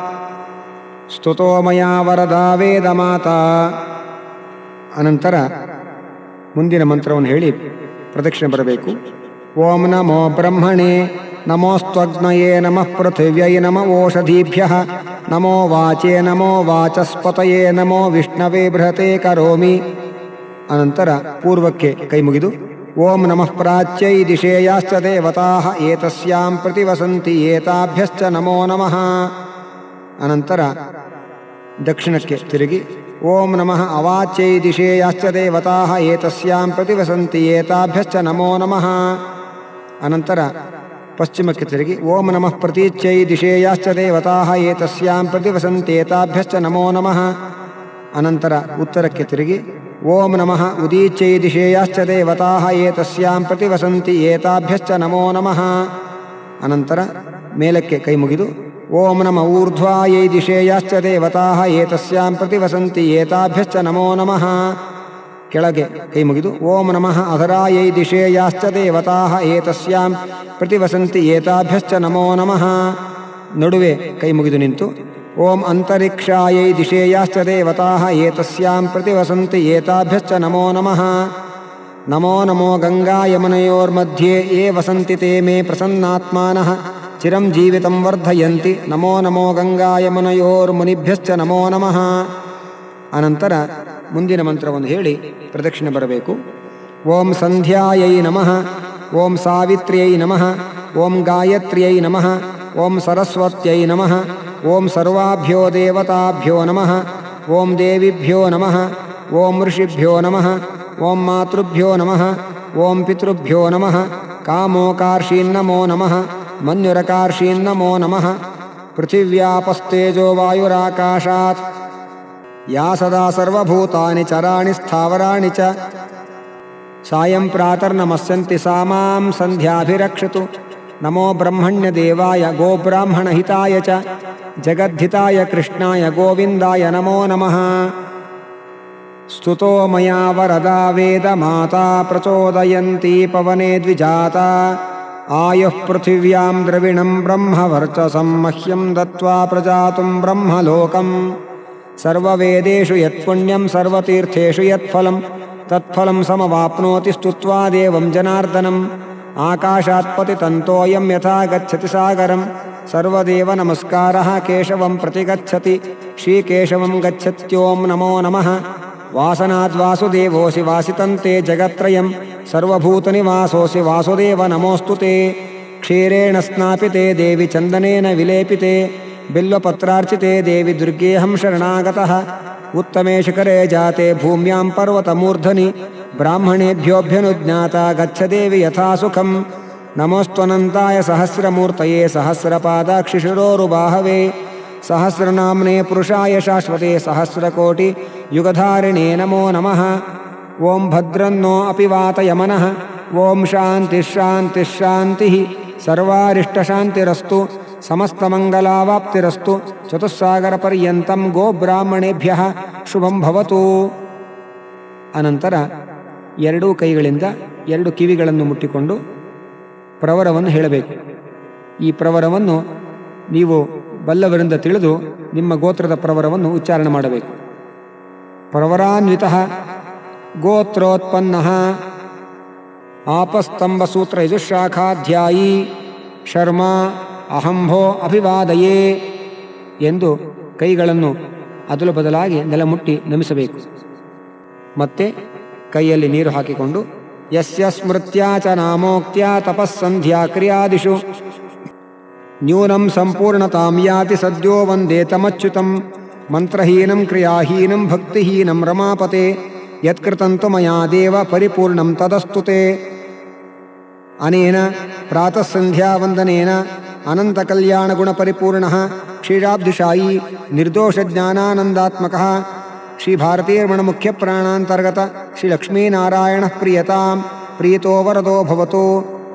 ಸ್ತುತೋ ಮಯಾ ವರದಾ ವೇದ ಮಾತಾ. ಅನಂತರ ಮುಂದಿನ ಮಂತ್ರವನ್ನು ಹೇಳಿ ಪ್ರದಕ್ಷಿಣೆ ಬರಬೇಕು. ಓಂ ನಮೋ ಬ್ರಹ್ಮಣೇ ನಮೋಸ್ತ್ವಗ್ನಯೇ ನಮಃ ಪೃಥಿವ್ಯೈ ನಮೋ ಓಷಧೀಭ್ಯಃ ನಮೋ ವಾಚೇ ನಮೋ ವಾಚಸ್ಪತಯೇ ನಮೋ ವಿಷ್ಣವೇ ಬೃಹತೆ ಕರೋಮಿ. ಅನಂತರ ಪೂರ್ವಕ್ಕೆ ಕೈ ಮುಗಿದು ಓಂ ನಮಃ ಪ್ರಾಚ್ಯೈ ದಿಶೇಯಾಶ್ಚ ದೇವತಾಃ ಏತಸ್ಯಾಂ ಪ್ರತಿವಸಂತಿ ಏತಾಭ್ಯಶ್ಚ ನಮೋ ನಮಃ. ಅನಂತರ ದಕ್ಷಿಣಕ್ಕೆ ತಿರುಗಿ ಓಂ ನಮಃ ಅವಾಚ್ಯೈ ದಿಶೇಯಾಶ್ಚ ದೇವತಾಃ ಏತಸ್ಯಾಂ ಪ್ರತಿವಸಂತಿ ಏತಾಭ್ಯಶ್ಚ ನಮೋ ನಮಃ. ಅನಂತರ ಪಶ್ಚಿಮಕ್ಕೆ ತಿರುಗಿ ಓಂ ನಮಃ ಪ್ರತೀಚ್ಯೈ ದಿಶೇಯಾಶ್ಚ ದೇವತಾಃ ಏತಸ್ಯಾಂ ಪ್ರತಿವಸಂತಿ ಏತಾಭ್ಯಶ್ಚ ನಮೋ ನಮಃ. ಅನಂತರ ಉತ್ತರಕ್ಕೆ ತಿರುಗಿ ಓಂ ನಮಃ ಉದೀಚ್ಯೈ ದಿಶೇಯಾಶ್ಚ ದೇವತಾಃ ಏತಸ್ಯಾಂ ಪ್ರತಿವಸಂತಿ ಏತಾಭ್ಯಶ್ಚ ನಮೋ ನಮಃ. ಅನಂತರ ಮೇಲಕ್ಕೆ ಕೈ ಮುಗಿದು ಓಂ ನಮಃ ಊರ್ಧ್ವಾಯೈ ದಿಶೇಯಾಶ್ಚ ದೇವತಾಃ ಏತಸ್ಯಾಂ ಪ್ರತಿವಸಂತಿ ಏತಾಭ್ಯಶ್ಚ ನಮೋ ನಮಃ. ಕೆಳಗೆ ಕೈ ಮುಗಿದು ಓಂ ನಮಃ ಅಧರಾಯೈ ದಿಶೇಯಾಶ್ಚ ದೇವತಾಃ ಏತಸ್ಯಾಂ ಪ್ರತಿವಸಂತಿ ಏತಾಭ್ಯಶ್ಚ ನಮೋ ನಮಃ. ನಡುವೆ ಕೈ ಮುಗಿದು ನಿಂತು ಓಂ ಅಂತರಿಕ್ಷಾಯೈ ದಿಶೇಯಾಶ್ಚ ದೇವತಾಃ ಏತಸ್ಯಾಂ ಪ್ರತಿವಸಂತಿ ಏತಾಭ್ಯಶ್ಚ ನಮೋ ನಮಃ. ನಮೋ ನಮೋ ಗಂಗಾಯಮನಯೋರ್ಮಧ್ಯೆ ಯೇ ವಸಂತಿ ತೇ ಮೇ ಪ್ರಸನ್ನಾತ್ಮಾನಃ ಚಿರಂ ಜೀವಿತಂ ವರ್ಧಯಂತಿ ನಮೋ ನಮೋ ಗಂಗಾಯಮನಯೋರ್ಮುನಿಭ್ಯಶ್ಚ ನಮೋ ನಮಃ. ಅನಂತರ ಮುಂದಿನ ಮಂತ್ರವನ್ನು ಹೇಳಿ ಪ್ರದಕ್ಷಿಣೆ ಬರಬೇಕು. ಓಂ ಸಂಧ್ಯಾಯೈ ನಮಃ ಓಂ ಸಾವಿತ್ರ್ಯೈ ನಮಃ ಓಂ ಗಾಯತ್ರ್ಯೈ ನಮಃ ಓಂ ಸರಸ್ವತ್ಯೈ ನಮಃ ಓಂ ಸರ್ವಾಭ್ಯೋ ದೇವತಾಭ್ಯೋ ನಮಃ ಓಂ ದೇವಿಭ್ಯೋ ನಮಃ ಓಂ ಋಷಿಭ್ಯೋ ನಮಃ ಓಂ ಮಾತೃಭ್ಯೋ ನಮಃ ಓಂ ಪಿತೃಭ್ಯೋ ನಮಃ ಕಾಮೋಕಾರ್ಷೀನ್ನಮೋ ನಮಃ ಮನ್ಯುರಕಾರ್ಷೀನ್ನಮೋ ನಮಃ ಪೃಥಿವ್ಯಾಪಸ್ತೇಜೋ ವಾಯುರಾಕಾಶಾತ್ ಯಾ ಸದಾ ಸರ್ವಭೂತಾನಿ ಚರಾಣಿ ಸ್ಥಾವರಾಣಿ ಚ ಸಾಯಂ ಪ್ರಾತರ್ನಮಸ್ಯಂತಿ ಸಾ ಮಾಂ ಸಂಧ್ಯಾಭಿರಕ್ಷತು. ನಮೋ ಬ್ರಹ್ಮಣ್ಯ ದೇವಾಯ ಗೋಬ್ರಾಹ್ಮಣ ಹಿತಾಯ ಚ ಜಗದ್ಧಿತಾಯ ಕೃಷ್ಣಾಯ ಗೋವಿಂದಾಯ ನಮೋ ನಮಃ. ಸ್ತುತೋ ಮಯಾ ವರದಾ ವೇದ ಮಾತಾ ಪ್ರಚೋದಯಂತಿ ಪವನೆ ದ್ವಿಜಾತಾ ಆಯುಃ ಪೃಥಿವ್ಯಾಂ ದ್ರವಿಣಂ ಬ್ರಹ್ಮ ವರ್ಚಸಂ ಮಹ್ಯಂ ದತ್ವಾ ಪ್ರಜಾತುಂ ಬ್ರಹ್ಮಲೋಕಂ ಸರ್ವವೇದೇಷು ಯತ್ಪುಣ್ಯಂ ಸರ್ವತೀರ್ಥೇಷು ಯತ್ಫಲಂ ತತ್ಫಲಂ ಸಮವಾಪ್ನೋತಿ ಸ್ತುತ್ವಾ ದೇವಂ ಜನಾರ್ದನಂ. ಆಕಾಶಾತ್ ಪತಿತಂತೋಯಂ ಯಥಾ ಗಚ್ಚತಿ ಸಾಗರಂ ಸರ್ವದೇವ ನಮಸ್ಕಾರಃ ಕೇಶವಂ ಪ್ರತಿ ಗಚ್ಚತಿ ಶ್ರೀಕೇಶವಂ ಗಚ್ಚತ್ಯೋಂ ನಮೋ ನಮಃ. ವಾಸನಾದ್ ವಾಸುದೇವೋಸಿ ವಾಸಿತಂತೆ ಜಗತ್ರಯಂ ಸರ್ವಭೂತನಿವಾಸೋಸಿ ವಾಸುದೇವ ನಮೋಸ್ತುತೆ. ಕ್ಷೀರೇಣ ಸ್ನಾಪಿತೆ ದೇವಿ ಚಂದನೇನ ವಿಲೇಪಿತೆ ಬಿಲ್ವಪತ್ರಾರ್ಚಿತೆ ದೇವಿ ದುರ್ಗೇಹಂ ಶರಣಾಗತಃ. ಉತ್ತಮೇ ಶಿಖರೇ ಜಾತೆ ಭೂಮ್ಯಾಂ ಪರ್ವತಮೂರ್ಧನಿ ಬ್ರಾಹ್ಮಣೇಭ್ಯೋऽಭ್ಯನುಜ್ಞಾತ ಗಚ್ಚ ದೇವಿ ಯಥಾ ಸುಖಂ. ನಮೋಸ್ತ್ವನಂತಾಯ ಸಹಸ್ರಮೂರ್ತಯೇ ಸಹಸ್ರಪಾದಾಕ್ಷಿಶಿರೋರುಬಾಹವೇ ಸಹಸ್ರನಾಮ್ನೇ ಪುರುಷಾಯ ಶಾಶ್ವತೆ ಸಹಸ್ರಕೋಟಿ ಯುಗಧಾರಿಣೇ ನಮೋ ನಮಃ. ಓಂ ಭದ್ರನ್ನೋ ಅಪಿ ವಾತಯಮನಃ. ಓಂ ಶಾಂತಿಃ ಸರ್ವಾರಿಷ್ಟಶಾಂತಿರಸ್ತು ಸಮಸ್ತಮಂಗಲಾವಾಪ್ತಿರಸ್ತು. ಚತುಸ್ಸಾಗರಪರ್ಯಂತಂ ಗೋಬ್ರಾಹ್ಮಣೇಭ್ಯಃ ಶುಭಂ ಭವತು. ಅನಂತರ ಎರಡೂ ಕೈಗಳಿಂದ ಎರಡು ಕಿವಿಗಳನ್ನು ಮುಟ್ಟಿಕೊಂಡು ಪ್ರವರವನ್ನು ಹೇಳಬೇಕು. ಈ ಪ್ರವರವನ್ನು ನೀವು ಬಲ್ಲವರಿಂದ ತಿಳಿದು ನಿಮ್ಮ ಗೋತ್ರದ ಪ್ರವರವನ್ನು ಉಚ್ಚಾರಣೆ ಮಾಡಬೇಕು. ಪ್ರವರಾನ್ವಿತಃ ಗೋತ್ರೋತ್ಪನ್ನಃ ಆಪಸ್ತಂಭಸೂತ್ರ ಯಜುಶಾಖಾಧ್ಯಾಯೀ ಶರ್ಮ ಅಹಂಭೋ ಅಭಿವಾದಯೇ ಎಂದು ಕೈಗಳನ್ನು ಅದಲು ಬದಲಾಗಿ ನೆಲಮುಟ್ಟಿ ನಮಿಸಬೇಕು. ಮತ್ತೆ ಕೈಯಲ್ಲಿ ನೀರು ಹಾಕಿಕೊಂಡು ಯಸ್ಯ ಸ್ಮೃತ್ಯಾ ಚ ನಾಮೋಕ್ತ್ಯಾ ತಪಸ್ಸಂಧ್ಯಾ ಕ್ರಿಯಾದಿಷು ನ್ಯೂನಂ ಸಂಪೂರ್ಣತಾಂ ಯಾತಿ ಸದ್ಯೋ ವಂದೇ ತಮಚ್ಯುತಂ. ಮಂತ್ರಹೀನಂ ಕ್ರಿಯಾಹೀನಂ ಭಕ್ತಿಹೀನಂ ರಮಾಪತೆ ಯತ್ಕೃತಂತು ಮಯಾ ದೇವ ಪರಿಪೂರ್ಣಂ ತದಸ್ತುತೆ. ಅನೇನ ಪ್ರಾತಃ ಸಂಧ್ಯಾವಂದನೇನ ಅನಂತಕಲ್ಯಾಣಗುಣಪರಿಪೂರ್ಣಃ ಕ್ಷೀರಾಬ್ಧಿಶಾಯೀ ನಿರ್ದೋಷಜ್ಞಾನಾನಂದಾತ್ಮಕಃ ಶ್ರೀಭಾರತೀರ್ಮಣಮುಖ್ಯಪ್ರಾಣಾಂತರ್ಗತ ಶ್ರೀಲಕ್ಷ್ಮೀನಾರಾಯಣಃ ಪ್ರಿಯತಾಂ ಪ್ರೀತೋ ವರದೋ ಭವತು.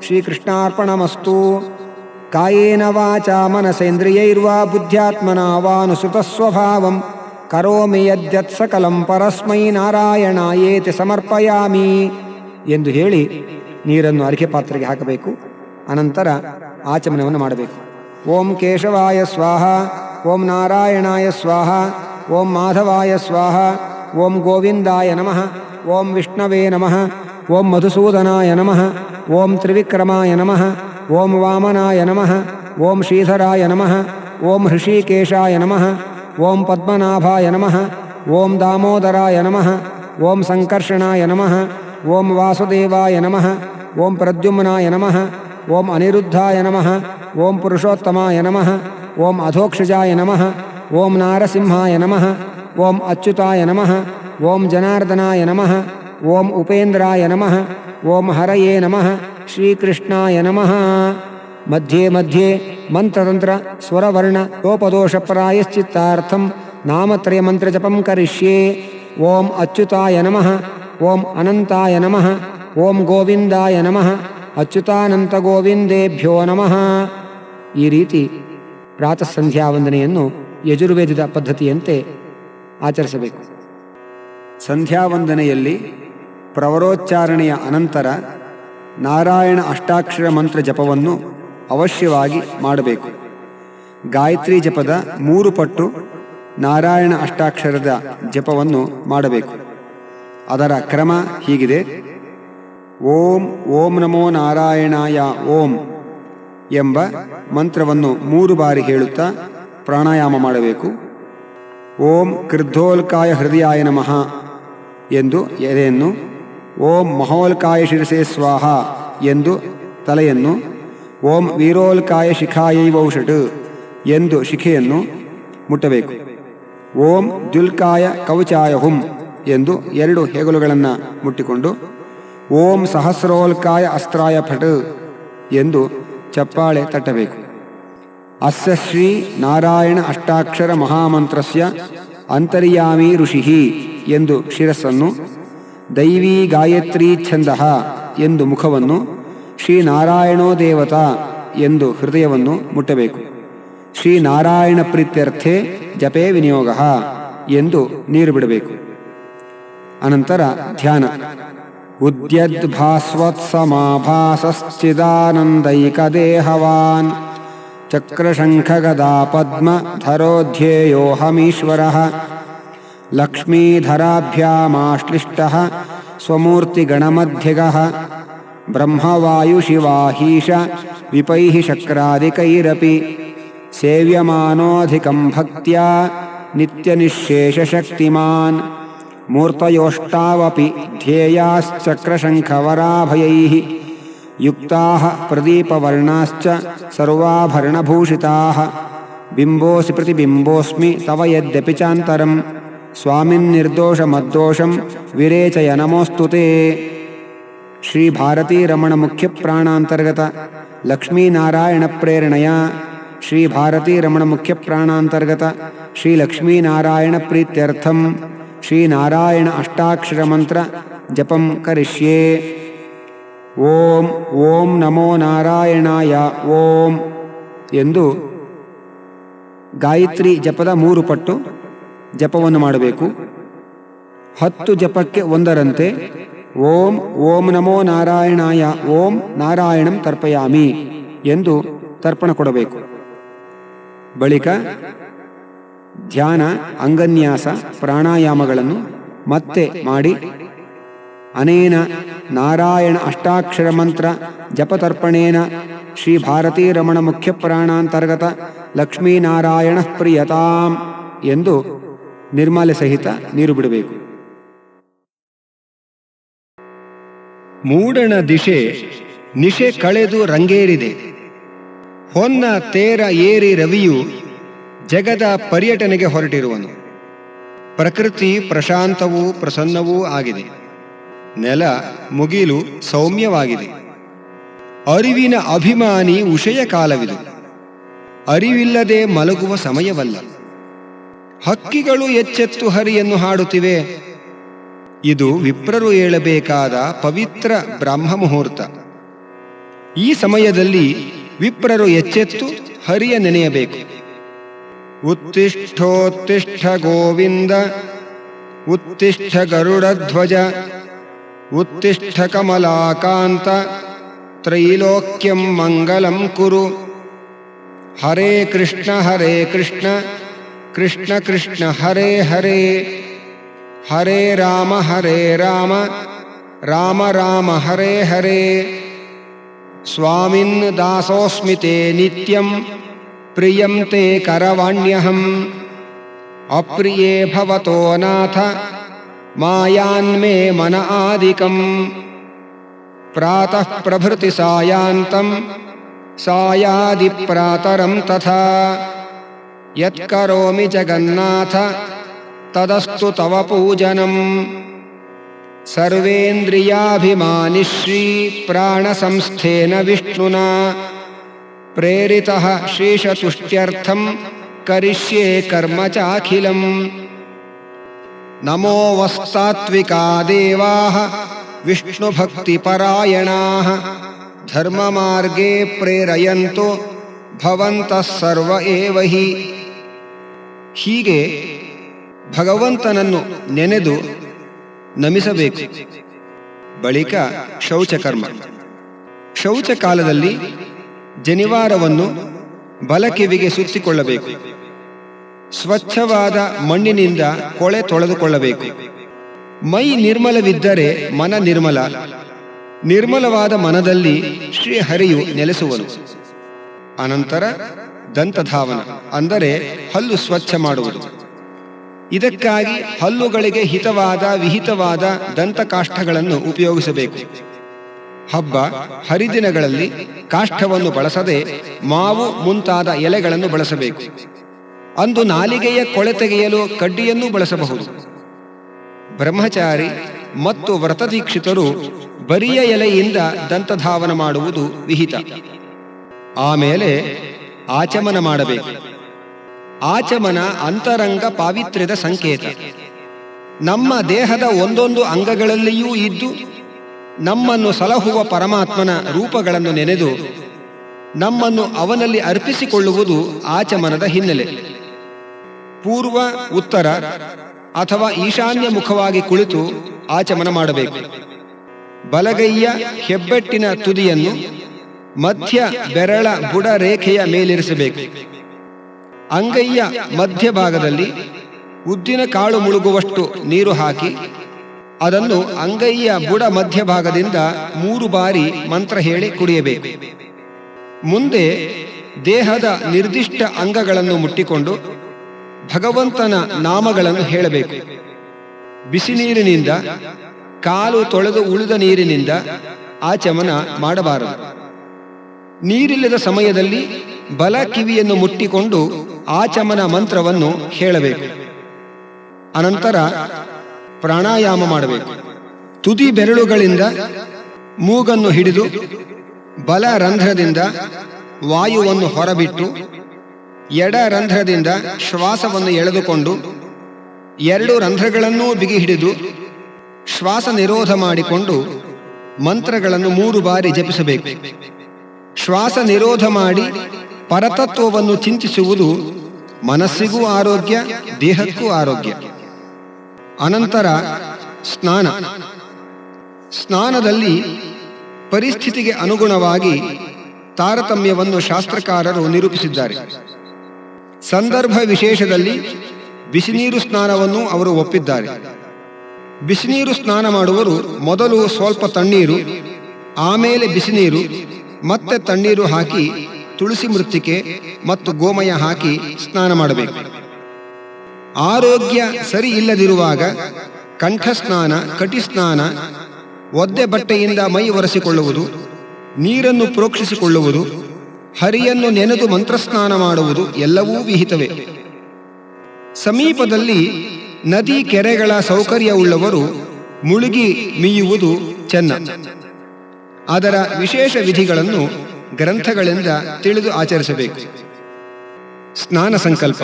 ಶ್ರೀಕೃಷ್ಣಾರ್ಪಣಮಸ್ತು. ಕಾಯೇನ ವಾಚಾ ಮನಸೇಂದ್ರಿಯೈರ್ವಾ ಬುದ್ಧ್ಯಾತ್ಮನಾ ವಾನುಸೃತಸ್ವಭಾವಂ ಕರೋಮಿ ಯದ್ಯತ್ ಸಕಲಂ ಪರಸ್ಮೈ ನಾರಾಯಣಾಯೇತಿ ಸಮರ್ಪಯಾಮಿ ಎಂದು ಹೇಳಿ ನೀರನ್ನು ಅರಿಕೆ ಪಾತ್ರೆಗೆ ಹಾಕಬೇಕು. ಅನಂತರ ಆಚಮನವನ್ನು ಮಾಡಬೇಕು. ಓಂ ಕೇಶವಾಯ ಸ್ವಾಹ, ಓಂ ನಾರಾಯಣಾಯ ಸ್ವಾಹ, ಓಂ ಮಾಧವಾಯ ಸ್ವಾಹ, ಓಂ ಗೋವಿಂದಾಯ ನಮಃ, ಓಂ ವಿಷ್ಣವೇ ನಮಃ, ಓಂ ಮಧುಸೂದನಾಯ ನಮಃ, ಓಂ ತ್ರಿವಿಕ್ರಮಾಯ ನಮಃ, ಓಂ ವಾಮನಾಯ ನಮಃ, ಓಂ ಶ್ರೀಧರಾಯ ನಮಃ, ಓಂ ಹೃಷಿಕೇಶಾಯ ನಮಃ, ಓಂ ಪದ್ಮನಾಭಾಯ ನಮಃ, ಓಂ ದಾಮೋದರಾಯ ನಮಃ, ಓಂ ಸಂಕರ್ಷಣಾಯ ನಮಃ, ಓಂ ವಾಸುದೇವಾಯ ನಮಃ, ಓಂ ಪ್ರದ್ಯುಮ್ನಾಯ ನಮಃ, ಓಂ ಅನಿರುದ್ಧಾಯ ನಮಃ, ಓಂ ಪುರುಷೋತ್ತಮಾಯ ನಮಃ, ಓಂ ಅಧೋಕ್ಷಜಾಯ ನಮಃ, ಓಂ ನಾರಸಿಂಹಾಯ ನಮಃ, ಓಂ ಅಚ್ಯುತಾಯ ನಮಃ, ಓಂ ಜನಾರ್ದನಾಯ ನಮಃ, ಓಂ ಉಪೇಂದ್ರಾಯ ನಮಃ, ಓಂ ಹರಯೇ ನಮಃ, ಶ್ರೀಕೃಷ್ಣಾಯ ನಮಃ. ಮಧ್ಯೆ ಮಧ್ಯೆ ಮಂತ್ರತಂತ್ರ ಸ್ವರವರ್ಣ ಲೋಪದೋಷ ಪ್ರಾಯಶ್ಚಿತ್ತಾರ್ಥಂ ನಾಮತ್ರಯ ಮಂತ್ರ ಜಪಂ ಕರಿಷ್ಯೆ. ಓಂ ಅಚ್ಯುತಾಯ ನಮಃ, ಓಂ ಅನಂತಾಯ ನಮಃ, ಓಂ ಗೋವಿಂದಾಯ ನಮಃ, ಅಚ್ಯುತಾನಂತ ಗೋವಿಂದೇಭ್ಯೋ ನಮಃ. ಈ ರೀತಿ ಪ್ರಾತಃ ಸಂಧ್ಯಾವಂದನೆಯನ್ನು ಯಜುರ್ವೇದದ ಪದ್ಧತಿಯಂತೆ ಆಚರಿಸಬೇಕು. ಸಂಧ್ಯಾವಂದನೆಯಲ್ಲಿ ಪ್ರವರೋಚ್ಚಾರಣೆಯ ಅನಂತರ ನಾರಾಯಣ ಅಷ್ಟಾಕ್ಷರ ಮಂತ್ರ ಜಪವನ್ನು ಅವಶ್ಯವಾಗಿ ಮಾಡಬೇಕು. ಗಾಯತ್ರಿ ಜಪದ 3 ಪಟ್ಟು ನಾರಾಯಣ ಅಷ್ಟಾಕ್ಷರದ ಜಪವನ್ನು ಮಾಡಬೇಕು. ಅದರ ಕ್ರಮ ಹೀಗಿದೆ: ಓಂ ಓಂ ನಮೋ ನಾರಾಯಣಾಯ ಓಂ ಎಂಬ ಮಂತ್ರವನ್ನು 3 ಬಾರಿ ಹೇಳುತ್ತಾ ಪ್ರಾಣಾಯಾಮ ಮಾಡಬೇಕು. ಓಂ ಕೃದ್ಧೋಲ್ಕಾಯ ಹೃದಯಾಯ ನಮಃ ಎಂದು ಎದೆಯನ್ನು, ಓಂ ಮಹೋಲ್ಕಾಯ ಶಿರಸೆ ಸ್ವಾಹ ಎಂದು ತಲೆಯನ್ನು, ಓಂ ವೀರೋಲ್ಕಾಯ ಶಿಖಾಯೈವೌಷಟ್ ಎಂದು ಶಿಖೆಯನ್ನು ಮುಟ್ಟಬೇಕು. ಓಂ ದ್ಯುಲ್ಕಾಯ ಕವಚಾಯ ಹುಂ ಎಂದು 2 ಹೆಗಲುಗಳನ್ನು ಮುಟ್ಟಿಕೊಂಡು, ಓಂ ಸಹಸ್ರೋಲ್ಕಾಯ ಅಸ್ತ್ರಾಯ ಫಟ್ ಎಂದು ಚಪ್ಪಾಳೆ ತಟ್ಟಬೇಕು. ಅಸ್ಯ ಶ್ರೀ ನಾರಾಯಣ ಅಷ್ಟಾಕ್ಷರ ಮಹಾಮಂತ್ರಸ್ಯ ಅಂತರ್ಯಾಮಿ ಋಷಿ ಎಂದು ಶಿರಸ್ಸನ್ನು, ದೈವೀ ಗಾಯತ್ರಿ ಛಂದಃ ಎಂದು ಮುಖವನ್ನು, ಶ್ರೀನಾರಾಯಣೋ ದೇವತಾ ಎಂದು ಹೃದಯವನ್ನು ಮುಟ್ಟಬೇಕು. ಶ್ರೀನಾರಾಯಣ ಪ್ರೀತ್ಯರ್ಥೆ ಜಪೇ ವಿನಿಯೋಗ ಎಂದು ನೀರು ಬಿಡಬೇಕು. ಅನಂತರ ಧ್ಯಾನ. ಲಕ್ಷ್ಮೀಧರಾಭ್ಯಾಮಾಶ್ಲಿಷ್ಟಃ ಸ್ವಮೂರ್ತಿಗಣಮಧ್ಯಗಃ ಬ್ರಹ್ಮವಾಯುಶಿವಾಹೀಶ ವಿಪೈಃ ಶಕ್ರಾದಿಕೈರಪಿ ಸೇವ್ಯಮಾನೋಧಿಕಂ ಭಕ್ತ್ಯಾ ನಿತ್ಯನಿಶ್ಶೇಷಶಕ್ತಿಮಾನ್ ಮೂರ್ತಯೋಷ್ಟಾವಪಿ ಧ್ಯೇಯಾಶ್ಚಕ್ರಶಂಖವರಾಭಯೈಃ ಯುಕ್ತಾಃ ಪ್ರದೀಪವರ್ಣಾಶ್ಚ ಸರ್ವಾಭರಣಭೂಷಿತಾಃ ಬಿಂಬೋಸಿ ಪ್ರತಿಬಿಂಬೋಸ್ಮಿ ತವ ಯದ್ಯಪಿ ಚಾಂತರಂ ಸ್ವಾಮಿನ್ನಿರ್ದೋಷಮದ್ದೋಷಂ ವಿರೇಚಯ ನಮೋಸ್ತುತೇ. ಶ್ರೀ ಭಾರತೀ ರಮಣ ಮುಖ್ಯ ಪ್ರಾಣಾಂತರ್ಗತ ಲಕ್ಷ್ಮೀನಾರಾಯಣ ಪ್ರೇರಣೆಯ ಶ್ರೀ ಭಾರತೀ ರಮಣ ಮುಖ್ಯ ಪ್ರಾಣಾಂತರ್ಗತ ಶ್ರೀ ಲಕ್ಷ್ಮೀನಾರಾಯಣ ಪ್ರೀತ್ಯರ್ಥಂ ಶ್ರೀ ನಾರಾಯಣ ಅಷ್ಟಾಕ್ಷರ ಮಂತ್ರ ಜಪಂ ಕರಿಷ್ಯೆ. ಓಂ ಓಂ ನಮೋ ನಾರಾಯಣಾಯ ಓಂ ಎಂದು ಗಾಯತ್ರಿ ಜಪದ 3 ಪಟ್ಟು ಜಪವನ್ನು ಮಾಡಬೇಕು. 10 ಜಪಕ್ಕೆ ಒಂದರಂತೆ ಓಂ ಓಂ ನಮೋ ನಾರಾಯಣಾಯ ಓಂ ನಾರಾಯಣಂ ತರ್ಪಯಾಮಿ ಎಂದು ತರ್ಪಣ ಕೊಡಬೇಕು. ಬಳಿಕ ಧ್ಯಾನ, ಅಂಗನ್ಯಾಸ, ಪ್ರಾಣಾಯಾಮಗಳನ್ನು ಮತ್ತೆ ಮಾಡಿ ಅನೇನ ನಾರಾಯಣ ಅಷ್ಟಾಕ್ಷರ ಮಂತ್ರ ಜಪತರ್ಪಣೇನ ಶ್ರೀ ಭಾರತೀ ರಮಣ ಮುಖ್ಯ ಪ್ರಾಣಾಂತರ್ಗತ ಲಕ್ಷ್ಮೀನಾರಾಯಣ ಪ್ರಿಯತಾಂ ಎಂದು ನಿರ್ಮಾಲ್ಯ ಸಹಿತ ನೀರು ಬಿಡಬೇಕು. ಮೂಡಣ ದಿಶೆ ನಿಶೆ ಕಳೆದು ರಂಗೇರಿದೆ, ಹೊನ್ನ ತೇರ ಏರಿ ರವಿಯು ಜಗದ ಪರ್ಯಟನೆಗೆ ಹೊರಟಿರುವನು. ಪ್ರಕೃತಿ ಪ್ರಶಾಂತವೂ ಪ್ರಸನ್ನವೂ ಆಗಿದೆ. ನೆಲ ಮುಗಿಲು ಸೌಮ್ಯವಾಗಿದೆ. ಅರಿವಿನ ಅಭಿಮಾನಿ ಉಷಯ ಕಾಲವಿದು. ಅರಿವಿಲ್ಲದೆ ಮಲಗುವ ಸಮಯವಲ್ಲ. ಹಕ್ಕಿಗಳು ಎಚ್ಚೆತ್ತು ಹರಿಯನ್ನು ಹಾಡುತ್ತಿವೆ. ಇದು ವಿಪ್ರರು ಏಳಬೇಕಾದ ಪವಿತ್ರ ಬ್ರಾಹ್ಮ ಮುಹೂರ್ತ. ಈ ಸಮಯದಲ್ಲಿ ವಿಪ್ರರು ಎಚ್ಚೆತ್ತು ಹರಿಯ ನೆನೆಯಬೇಕು. ಉತ್ತಿಷ್ಠೋತ್ತಿಷ್ಠ ಗೋವಿಂದ ಉತ್ತಿಷ್ಠ ಗರುಡಧ್ವಜ ಉತ್ತಿಷ್ಠ ಕಮಲಾಕಾಂತ ತ್ರೈಲೋಕ್ಯಂ ಮಂಗಲಂ ಕುರು. ಹರೇ ಕೃಷ್ಣ ಕೃಷ್ಣ ಕೃಷ್ಣ ಹರೇ ಹರೇ, ಹರೇ ರಾಮ ರಾಮ ರಾಮ ಹರೇ ಹರೇ. ಸ್ವಾಮಿನ್ ದಾಸೋಸ್ಮಿ ತೇ ನಿತ್ಯಂ ಪ್ರಿಯಂ ತೇ ಕರವಾಣ್ಯಹಂ. ಅಪ್ರಿಯೇ ಭವತೋ ನಾಥ ಮಾಯಾನ್ಮೇ ಮನ ಆದಿಕಂ. ಪ್ರಾತಃ ಪ್ರಭೃತಿ ಸಾಯಾಂತಂ ಸಾಯಾದಿ ಪ್ರಾತರಂ ತಥಾ. ಯತ್ಕರೋಮಿ ಜಗನ್ನಾಥ ತದಸ್ತು ತವ ಪೂಜನಂ. ಸರ್ವೇಂದ್ರಿಯಾಭಿಮಾನಿ ಶ್ರೀ ಪ್ರಾಣ ಸಂಸ್ಥೇನ ವಿಷ್ಣುನಾ ಪ್ರೇರಿತಃ ಶ್ರೀಶತುಷ್ಟ್ಯರ್ಥಂ ಕರಿಷ್ಯೆ ಕರ್ಮ ಚಾಖಿಲಂ. ನಮೋ ವಸ್ತಾತ್ವಿಕಾ ದೇವಾಃ ವಿಷ್ಣುಭಕ್ತಿಪರಾಯಣಾಃ ಧರ್ಮಮಾರ್ಗೇ ಪ್ರೇರಯಂತು ಭವಂತಃ ಸರ್ವ ಏವ ಹಿ. ಹೀಗೆ ಭಗವಂತನನ್ನು ನೆನೆದು ನಮಿಸಬೇಕು. ಬಳಿಕ ಶೌಚಕರ್ಮ. ಶೌಚ ಕಾಲದಲ್ಲಿ ಜನಿವಾರವನ್ನು ಬಲಕಿವಿಗೆ ಸುತ್ತಿಕೊಳ್ಳಬೇಕು. ಸ್ವಚ್ಛವಾದ ಮಣ್ಣಿನಿಂದ ಕೊಳೆ ತೊಳೆದುಕೊಳ್ಳಬೇಕು. ಮೈ ನಿರ್ಮಲವಿದ್ದರೆ ಮನ ನಿರ್ಮಲ. ನಿರ್ಮಲವಾದ ಮನದಲ್ಲಿ ಶ್ರೀಹರಿಯು ನೆಲೆಸುವನು. ಅನಂತರ ದಂತಧಾವನ ಅಂದರೆ ಹಲ್ಲು ಸ್ವಚ್ಛ ಮಾಡುವುದು. ಇದಕ್ಕಾಗಿ ಹಲ್ಲುಗಳಿಗೆ ಹಿತವಾದ ವಿಹಿತವಾದ ದಂತಕಾಷ್ಠಗಳನ್ನು ಉಪಯೋಗಿಸಬೇಕು. ಹಬ್ಬ ಹರಿದಿನಗಳಲ್ಲಿ ಕಾಷ್ಠವನ್ನು ಬಳಸದೆ ಮಾವು ಮುಂತಾದ ಎಲೆಗಳನ್ನು ಬಳಸಬೇಕು. ಅಂದು ನಾಲಿಗೆಯ ಕೊಳೆ ತೆಗೆಯಲು ಕಡ್ಡಿಯನ್ನೂ ಬಳಸಬಹುದು. ಬ್ರಹ್ಮಚಾರಿ ಮತ್ತು ವ್ರತದೀಕ್ಷಿತರು ಬರಿಯ ಎಲೆಯಿಂದ ದಂತಧಾವನ ಮಾಡುವುದು ವಿಹಿತ. ಆಮೇಲೆ ಆಚಮನ ಮಾಡಬೇಕು. ಆಚಮನ ಅಂತರಂಗ ಪಾವಿತ್ರ್ಯದ ಸಂಕೇತ. ನಮ್ಮ ದೇಹದ ಒಂದೊಂದು ಅಂಗಗಳಲ್ಲಿಯೂ ಇದ್ದು ನಮ್ಮನ್ನು ಸಲಹುವ ಪರಮಾತ್ಮನ ರೂಪಗಳನ್ನು ನೆನೆದು ನಮ್ಮನ್ನು ಅವನಲ್ಲಿ ಅರ್ಪಿಸಿಕೊಳ್ಳುವುದು ಆಚಮನದ ಹಿನ್ನೆಲೆ. ಪೂರ್ವ, ಉತ್ತರ ಅಥವಾ ಈಶಾನ್ಯ ಮುಖವಾಗಿ ಕುಳಿತು ಆಚಮನ ಮಾಡಬೇಕು. ಬಲಗೈಯ ಹೆಬ್ಬೆಟ್ಟಿನ ತುದಿಯನ್ನು ಮಧ್ಯ ಬೆರಳ ಬುಡ ರೇಖೆಯ ಮೇಲಿರಿಸಬೇಕು. ಅಂಗೈಯ ಮಧ್ಯಭಾಗದಲ್ಲಿ ಉದ್ದಿನ ಕಾಳು ಮುಳುಗುವಷ್ಟು ನೀರು ಹಾಕಿ ಅದನ್ನು ಅಂಗೈಯ ಬುಡ ಮಧ್ಯಭಾಗದಿಂದ 3 ಬಾರಿ ಮಂತ್ರ ಹೇಳಿ ಕುಡಿಯಬೇಕು. ಮುಂದೆ ದೇಹದ ನಿರ್ದಿಷ್ಟ ಅಂಗಗಳನ್ನು ಮುಟ್ಟಿಕೊಂಡು ಭಗವಂತನ ನಾಮಗಳನ್ನು ಹೇಳಬೇಕು. ಬಿಸಿ ನೀರಿನಿಂದ ಕಾಲು ತೊಳೆದು ಉಳಿದ ನೀರಿನಿಂದ ಆಚಮನ ಮಾಡಬಾರದು. ನೀರಿಲ್ಲದ ಸಮಯದಲ್ಲಿ ಬಲ ಕಿವಿಯನ್ನು ಮುಟ್ಟಿಕೊಂಡು ಆಚಮನ ಮಂತ್ರವನ್ನು ಹೇಳಬೇಕು. ಅನಂತರ ಪ್ರಾಣಾಯಾಮ ಮಾಡಬೇಕು. ತುದಿ ಬೆರಳುಗಳಿಂದ ಮೂಗನ್ನು ಹಿಡಿದು ಬಲ ರಂಧ್ರದಿಂದ ವಾಯುವನ್ನು ಹೊರಬಿಟ್ಟು ಎಡ ರಂಧ್ರದಿಂದ ಶ್ವಾಸವನ್ನು ಎಳೆದುಕೊಂಡು 2 ರಂಧ್ರಗಳನ್ನೂ ಬಿಗಿ ಹಿಡಿದು ಶ್ವಾಸ ನಿರೋಧ ಮಾಡಿಕೊಂಡು ಮಂತ್ರಗಳನ್ನು 3 ಬಾರಿ ಜಪಿಸಬೇಕು. ಶ್ವಾಸ ನಿರೋಧ ಮಾಡಿ ಪರತತ್ವವನ್ನು ಚಿಂತಿಸುವುದು ಮನಸ್ಸಿಗೂ ಆರೋಗ್ಯ, ದೇಹಕ್ಕೂ ಆರೋಗ್ಯ. ಅನಂತರ ಸ್ನಾನದಲ್ಲಿ ಪರಿಸ್ಥಿತಿಗೆ ಅನುಗುಣವಾಗಿ ತಾರತಮ್ಯವನ್ನು ಶಾಸ್ತ್ರಕಾರರು ನಿರೂಪಿಸಿದ್ದಾರೆ. ಸಂದರ್ಭ ವಿಶೇಷದಲ್ಲಿ ಬಿಸಿನೀರು ಸ್ನಾನವನ್ನು ಅವರು ಒಪ್ಪಿದ್ದಾರೆ. ಬಿಸಿನೀರು ಸ್ನಾನ ಮಾಡುವರು ಮೊದಲು ಸ್ವಲ್ಪ ತಣ್ಣೀರು, ಆಮೇಲೆ ಬಿಸಿನೀರು, ಮತ್ತೆ ತಣ್ಣೀರು ಹಾಕಿ ತುಳಸಿ ಮೃತ್ತಿಕೆ ಮತ್ತು ಗೋಮಯ ಹಾಕಿ ಸ್ನಾನ ಮಾಡಬೇಕು. ಆರೋಗ್ಯ ಸರಿ ಇಲ್ಲದಿರುವಾಗ ಕಂಠಸ್ನಾನ, ಕಟಿಸ್ನಾನ, ಒದ್ದೆ ಬಟ್ಟೆಯಿಂದ ಮೈ ಒರೆಸಿಕೊಳ್ಳುವುದು, ನೀರನ್ನು ಪ್ರೋಕ್ಷಿಸಿಕೊಳ್ಳುವುದು, ಹರಿಯನ್ನು ನೆನೆದು ಮಂತ್ರಸ್ನಾನ ಮಾಡುವುದು ಎಲ್ಲವೂ ವಿಹಿತವೇ. ಸಮೀಪದಲ್ಲಿ ನದಿ ಕೆರೆಗಳ ಸೌಕರ್ಯವುಳ್ಳವರು ಮುಳುಗಿ ಮೀಯುವುದು ಚೆನ್ನ. ಅದರ ವಿಶೇಷ ವಿಧಿಗಳನ್ನು ಗ್ರಂಥಗಳಿಂದ ತಿಳಿದು ಆಚರಿಸಬೇಕು. ಸ್ನಾನ ಸಂಕಲ್ಪ.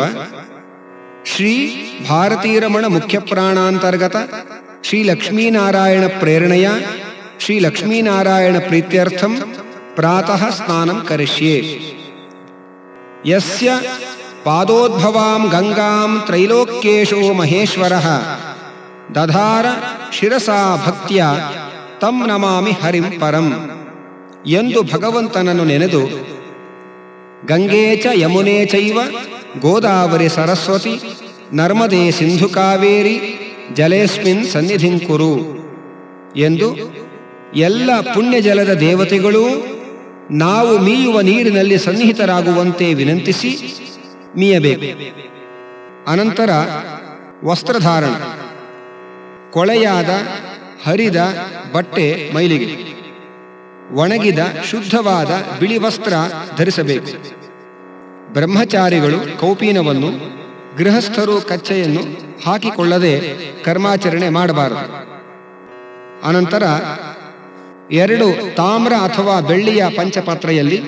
ಶ್ರೀ ಭಾರತೀರಮಣ ಮುಖ್ಯ ಪ್ರಾಣಾಂತರ್ಗತ ಶ್ರೀ ಲಕ್ಷ್ಮೀನಾರಾಯಣ ಪ್ರೇರಣೆಯ ಶ್ರೀ ಲಕ್ಷ್ಮೀನಾರಾಯಣ ಪ್ರೀತ್ಯರ್ಥಂ ಪ್ರಾತಃ ಸ್ನಾನಂ ಕರಿಷ್ಯೆ. ಯಸ್ಯ ಪಾದೋದ್ಭವಾಂ ಗಂಗಾಂ ತ್ರೈಲೋಕ್ಯೇಶೋ ಮಹೇಶ್ವರಃ ದಧಾರ ಶಿರಸಾ ಭಕ್ತ್ಯ ತಂ ನಮಾಮಿ ಹರಿಂ ಪರಂ ಎಂದು ಭಗವಂತನನ್ನು ನೆನೆದು ಗಂಗೇ ಚ ಯಮುನೇ ಚೈವ ಗೋದಾವರಿ ಸರಸ್ವತಿ ನರ್ಮದೇ ಸಿಂಧು ಕಾವೇರಿ ಜಲೇಸ್ಮಿನ್ ಸನ್ನಿಧಿಂ ಕುರು ಎಂದು ಎಲ್ಲ ಪುಣ್ಯಜಲದ ದೇವತೆಗಳೂ ನಾವು ಮೀಯುವ ನೀರಿನಲ್ಲಿ ಸನ್ನಿಹಿತರಾಗುವಂತೆ ವಿನಂತಿಸಿ ಮೀಯಬೇಕು. ಅನಂತರ ವಸ್ತ್ರಧಾರಣ. ಕೊಳೆಯಾದ ಹರಿದ ಬಟ್ಟೆ ಮೈಲಿಗೆ, ಒಣಗಿದ ಶುದ್ಧವಾದ ಬಿಳಿ ವಸ್ತ್ರ ಧರಿಸಬೇಕು. ಬ್ರಹ್ಮಚಾರಿಗಳು ಕೌಪೀನವನ್ನು, ಗೃಹಸ್ಥರು ಕಚ್ಚೆಯನ್ನು ಹಾಕಿಕೊಳ್ಳದೆ ಕರ್ಮಾಚರಣೆ ಮಾಡಬಾರದು. ಅನಂತರ 2 ತಾಮ್ರ ಅಥವಾ ಬೆಳ್ಳಿಯ ಪಂಚಪಾತ್ರೆಯಲ್ಲಿ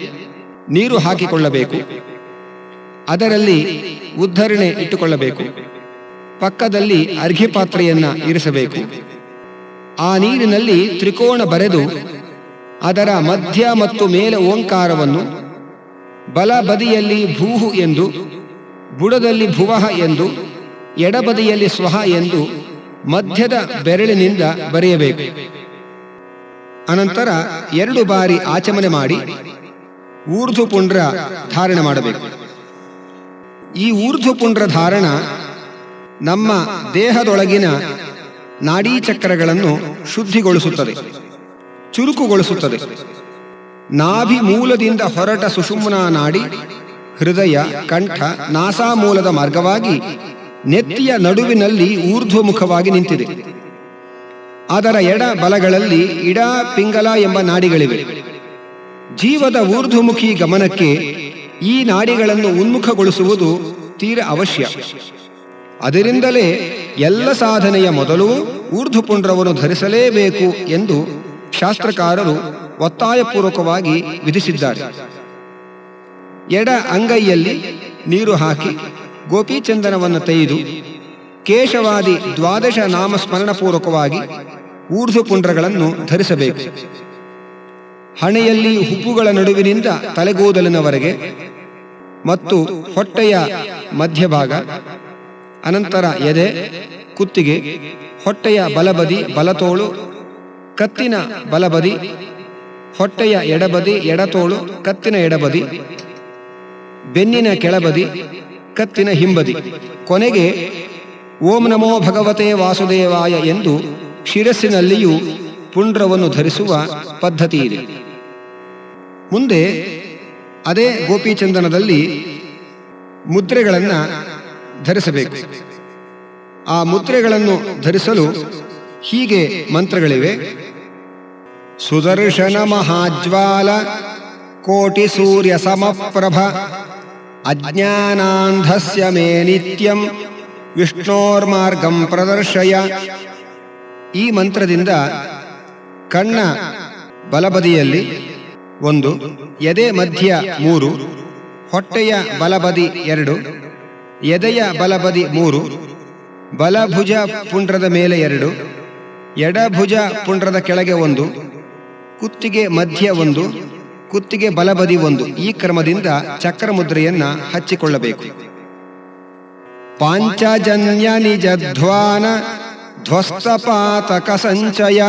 ನೀರು ಹಾಕಿಕೊಳ್ಳಬೇಕು. ಅದರಲ್ಲಿ ಉದ್ಧರಣೆ ಇಟ್ಟುಕೊಳ್ಳಬೇಕು. ಪಕ್ಕದಲ್ಲಿ ಅರ್ಘ್ಯ ಪಾತ್ರೆಯನ್ನ ಇರಿಸಬೇಕು. ಆ ನೀರಿನಲ್ಲಿ ತ್ರಿಕೋಣ ಬರೆದು ಅದರ ಮಧ್ಯ ಮತ್ತು ಮೇಲೆ ಓಂಕಾರವನ್ನು, ಬಲ ಬದಿಯಲ್ಲಿ ಭೂಹು ಎಂದು, ಬುಡದಲ್ಲಿ ಭುವಃ ಎಂದು, ಎಡಬದಿಯಲ್ಲಿ ಸ್ವಹ ಎಂದು ಮಧ್ಯದ ಬೆರಳಿನಿಂದ ಬರೆಯಬೇಕು. ಅನಂತರ 2 ಬಾರಿ ಆಚಮನೆ ಮಾಡಿ ಊರ್ಧ್ವಪುಂಡ್ರ ಧಾರಣ ಮಾಡಬೇಕು. ಈ ಊರ್ಧ್ವಪುಂಡ್ರ ಧಾರಣ ನಮ್ಮ ದೇಹದೊಳಗಿನ ನಾಡೀಚಕ್ರಗಳನ್ನು ಶುದ್ಧಿಗೊಳಿಸುತ್ತದೆ, ಚುರುಕುಗೊಳಿಸುತ್ತದೆ. ನಾಭಿ ಮೂಲದಿಂದ ಹೊರಟ ಸುಷುಮ್ನಾ ನಾಡಿ ಹೃದಯ, ಕಂಠ, ನಾಸಾಮೂಲದ ಮಾರ್ಗವಾಗಿ ನೆತ್ತಿಯ ನಡುವಿನಲ್ಲಿ ಊರ್ಧ್ವಮುಖವಾಗಿ ನಿಂತಿದೆ. ಅದರ ಎಡ ಬಲಗಳಲ್ಲಿ ಇಡ, ಪಿಂಗಲ ಎಂಬ ನಾಡಿಗಳಿವೆ. ಜೀವದ ಊರ್ಧ್ವಮುಖಿ ಗಮನಕ್ಕೆ ಈ ನಾಡಿಗಳನ್ನು ಉನ್ಮುಖಗೊಳಿಸುವುದು ತೀರ ಅವಶ್ಯ. ಅದರಿಂದಲೇ ಎಲ್ಲ ಸಾಧನೆಯ ಮೊದಲು ಊರ್ಧ್ವಪುಂಡ್ರವನ್ನು ಧರಿಸಲೇಬೇಕು ಎಂದು ಶಾಸ್ತ್ರಕಾರರು ಒತ್ತಾಯಪೂರ್ವಕವಾಗಿ ವಿಧಿಸಿದ್ದಾರೆ. ಎಡ ಅಂಗೈಯಲ್ಲಿ ನೀರು ಹಾಕಿ ಗೋಪೀಚಂದನವನ್ನು ತೆಗೆದು ಕೇಶವಾದಿ 12 ನಾಮಸ್ಮರಣಪೂರ್ವಕವಾಗಿ ಊರ್ಧ್ವಪುಂಡ್ರಗಳನ್ನು ಧರಿಸಬೇಕು. ಹಣೆಯಲ್ಲಿ ಹುಬ್ಬುಗಳ ನಡುವಿನಿಂದ ತಲೆಗೂದಲಿನವರೆಗೆ ಮತ್ತು ಹೊಟ್ಟೆಯ ಮಧ್ಯಭಾಗ, ಅನಂತರ ಎದೆ, ಕುತ್ತಿಗೆ, ಹೊಟ್ಟೆಯ ಬಲಬದಿ, ಬಲತೋಳು, ಕತ್ತಿನ ಬಲಬದಿ, ಹೊಟ್ಟೆಯ ಎಡಬದಿ, ಎಡತೋಳು, ಕತ್ತಿನ ಎಡಬದಿ, ಬೆನ್ನಿನ ಕೆಳಬದಿ, ಕತ್ತಿನ ಹಿಂಬದಿ, ಕೊನೆಗೆ ಓಂ ನಮೋ ಭಗವತೆ ವಾಸುದೇವಾಯ ಎಂದು ಶಿರಸ್ಸಿನಲ್ಲಿಯೂ ಪುಂಡ್ರವನ್ನು ಧರಿಸುವ ಪದ್ಧತಿ ಇದೆ. ಮುಂದೆ ಅದೇ ಗೋಪೀಚಂದನದಲ್ಲಿ ಮುದ್ರೆಗಳನ್ನು ಧರಿಸಬೇಕು. ಆ ಮುದ್ರೆಗಳನ್ನು ಧರಿಸಲು ಹೀಗೆ ಮಂತ್ರಗಳಿವೆ. ಸುದರ್ಶನ ಮಹಾಜ್ವಾಲ ಕೋಟಿ ಸೂರ್ಯ ಸಮಪ್ರಭ ಅಜ್ಞಾನಾಂಧಸ್ಯ ಮೇ ನಿತ್ಯಂ ವಿಷ್ಣೋರ್ಮಾರ್ಗಂ ಪ್ರದರ್ಶಯ. ಈ ಮಂತ್ರದಿಂದ ಕಣ್ಣ ಬಲಬದಿಯಲ್ಲಿ 1, ಎದೆ ಮಧ್ಯ 3, ಹೊಟ್ಟೆಯ ಬಲಬದಿ 2, ಎದೆಯ ಬಲಬದಿ 3, ಬಲಭುಜ ಪುಂಡ್ರದ ಮೇಲೆ 2, ಎಡಭುಜ ಪುಂಡ್ರದ ಕೆಳಗೆ 1, ಕುತ್ತಿಗೆ ಮಧ್ಯ 1, ಕುತ್ತಿಗೆ ಬಲಬದಿ 1. ಈ ಕ್ರಮದಿಂದ ಚಕ್ರಮುದ್ರೆಯನ್ನು ಹಚ್ಚಿಕೊಳ್ಳಬೇಕು. ಪಾಂಚಜನ್ಯ ನಿಜಧ್ವಾನ ಧ್ವಸ್ತಪಾತಕ ಸಂಚಯ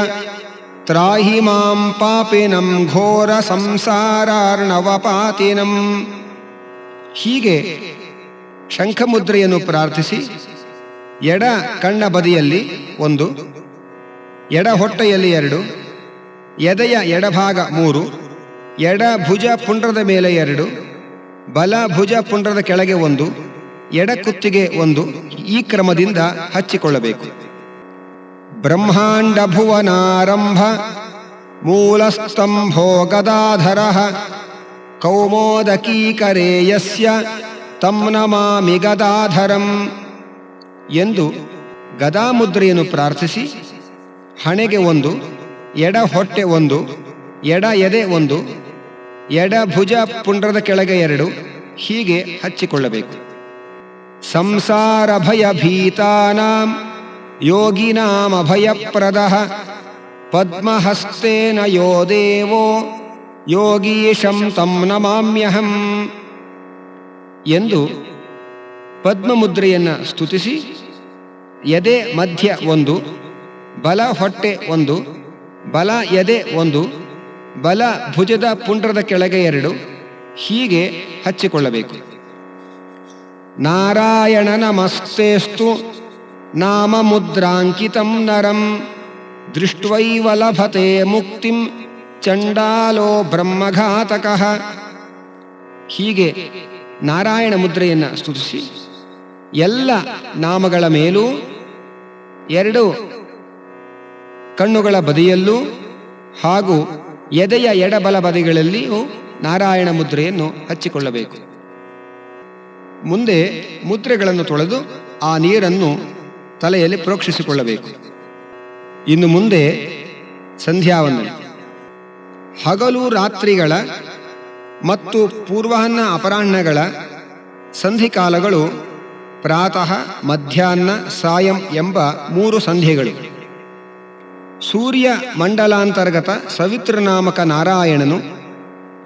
ತ್ರಾಹಿ ಮಾಂ ಪಾಪಿನಂ ಘೋರ ಸಂಸಾರಾರ್ಣವಪಾತಿನಂ. ಹೀಗೆ ಶಂಖಮುದ್ರೆಯನ್ನು ಪ್ರಾರ್ಥಿಸಿ ಎಡ ಕಣ್ಣ ಬದಿಯಲ್ಲಿ 1, ಎಡ ಹೊಟ್ಟೆಯಲ್ಲಿ 2, ಎದೆಯ ಎಡಭಾಗ 3, ಎಡ ಭುಜ ಪುಂಡ್ರದ ಮೇಲೆ 2, ಬಲ ಭುಜ ಪುಂಡ್ರದ ಕೆಳಗೆ 1, ಎಡ ಕುತ್ತಿಗೆ 1. ಈ ಕ್ರಮದಿಂದ ಹಚ್ಚಿಕೊಳ್ಳಬೇಕು. ಬ್ರಹ್ಮಾಂಡ ಭುವನಾರಂಭ ಮೂಲಸ್ತಂಭೋ ಗದಾಧರ ಕೌಮೋದಕೀಕರೇಯಸ್ಯ ತಂ ನಮಾಮಿ ಗದಾಧರಂ ಎಂದು ಗದಾಮುದ್ರೆಯನ್ನು ಪ್ರಾರ್ಥಿಸಿ ಹಣೆಗೆ 1, ಎಡ ಹೊಟ್ಟೆ 1, ಎಡ ಎದೆ 1, ಎಡ ಭುಜ ಪುಂಡ್ರದ ಕೆಳಗೆ 2 ಹೀಗೆ ಹಚ್ಚಿಕೊಳ್ಳಬೇಕು. ಸಂಸಾರ ಭಯ ಭೀತಾನಾಂ ಯೋಗಿನಾಂ ಅಭಯಪ್ರದಃ ಪದ್ಮಹಸ್ತೇನ ಯೋ ದೇವೋ ಯೋಗೀಶಂ ತಂ ನಮಾಮ್ಯಹಂ ಎಂದು ಪದ್ಮಮುದ್ರೆಯನ್ನು ಸ್ತುತಿಸಿ ಎದೆ ಮಧ್ಯ 1, ಬಲ ಹೊಟ್ಟೆ 1, ಬಲ ಎದೆ 1, ಬಲ ಭುಜದ ಪುಂಡ್ರದ ಕೆಳಗೆ 2 ಹೀಗೆ ಹಚ್ಚಿಕೊಳ್ಳಬೇಕು. ನಾರಾಯಣ ನಮಸ್ತೇಸ್ತು ನಾಮ ಮುದ್ರಾಂಕಿತಂ ನರಂ ದೃಷ್ಟ್ವೈವ ಲಭತೆ ಮುಕ್ತಿಂ ಚಂಡಾಲೋ ಬ್ರಹ್ಮಘಾತಕಃ. ಹೀಗೆ ನಾರಾಯಣ ಮುದ್ರೆಯನ್ನು ಸ್ತುತಿಸಿ ಎಲ್ಲ ನಾಮಗಳ ಮೇಲೂ 2 ಕಣ್ಣುಗಳ ಬದಿಯಲ್ಲೂ ಹಾಗೂ ಎದೆಯ ಎಡಬಲ ಬದಿಗಳಲ್ಲಿಯೂ ನಾರಾಯಣ ಮುದ್ರೆಯನ್ನು ಹಚ್ಚಿಕೊಳ್ಳಬೇಕು. ಮುಂದೆ ಮುದ್ರೆಗಳನ್ನು ತೊಳೆದು ಆ ನೀರನ್ನು ತಲೆಯಲ್ಲಿ ಪ್ರೋಕ್ಷಿಸಿಕೊಳ್ಳಬೇಕು. ಇನ್ನು ಮುಂದೆ ಸಂಧ್ಯಾವಂದನೆ. ಹಗಲು ರಾತ್ರಿಗಳ ಮತ್ತು ಪೂರ್ವಾಹ್ನ ಅಪರಾಹ್ನಗಳ ಸಂಧಿಕಾಲಗಳು ಪ್ರಾತಃ, ಮಧ್ಯಾಹ್ನ, ಸಾಯಂ ಎಂಬ 3 ಸಂಧ್ಯೆಗಳು. ಸೂರ್ಯ ಮಂಡಲಾಂತರ್ಗತ ಸವಿತೃನಾಮಕ ನಾರಾಯಣನು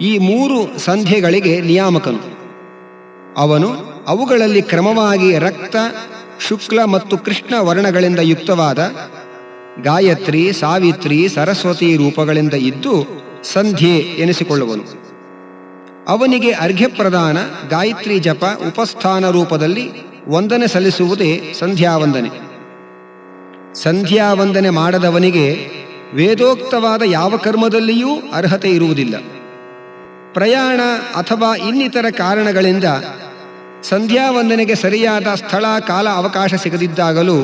ಈ 3 ಸಂಧ್ಯೆಗಳಿಗೆ ನಿಯಾಮಕನು. ಅವನು ಅವುಗಳಲ್ಲಿ ಕ್ರಮವಾಗಿ ರಕ್ತ, ಶುಕ್ಲ ಮತ್ತು ಕೃಷ್ಣ ವರ್ಣಗಳಿಂದ ಯುಕ್ತವಾದ ಗಾಯತ್ರಿ, ಸಾವಿತ್ರಿ, ಸರಸ್ವತಿ ರೂಪಗಳಿಂದ ಇದ್ದು ಸಂಧ್ಯೆ ಎನಿಸಿಕೊಳ್ಳುವನು. ಅವನಿಗೆ ಅರ್ಘ್ಯಪ್ರದಾನ, ಗಾಯತ್ರಿ ಜಪ, ಉಪಸ್ಥಾನ ರೂಪದಲ್ಲಿ ವಂದನೆ ಸಲ್ಲಿಸುವುದೇ ಸಂಧ್ಯಾವಂದನೆ. ಸಂಧ್ಯಾವಂದನೆ ಮಾಡದವನಿಗೆ ವೇದೋಕ್ತವಾದ ಯಾವ ಕರ್ಮದಲ್ಲಿಯೂ ಅರ್ಹತೆ ಇರುವುದಿಲ್ಲ. ಪ್ರಯಾಣ ಅಥವಾ ಇನ್ನಿತರ ಕಾರಣಗಳಿಂದ ಸಂಧ್ಯಾವಂದನೆಗೆ ಸರಿಯಾದ ಸ್ಥಳ, ಕಾಲ, ಅವಕಾಶ ಸಿಗದಿದ್ದಾಗಲೂ,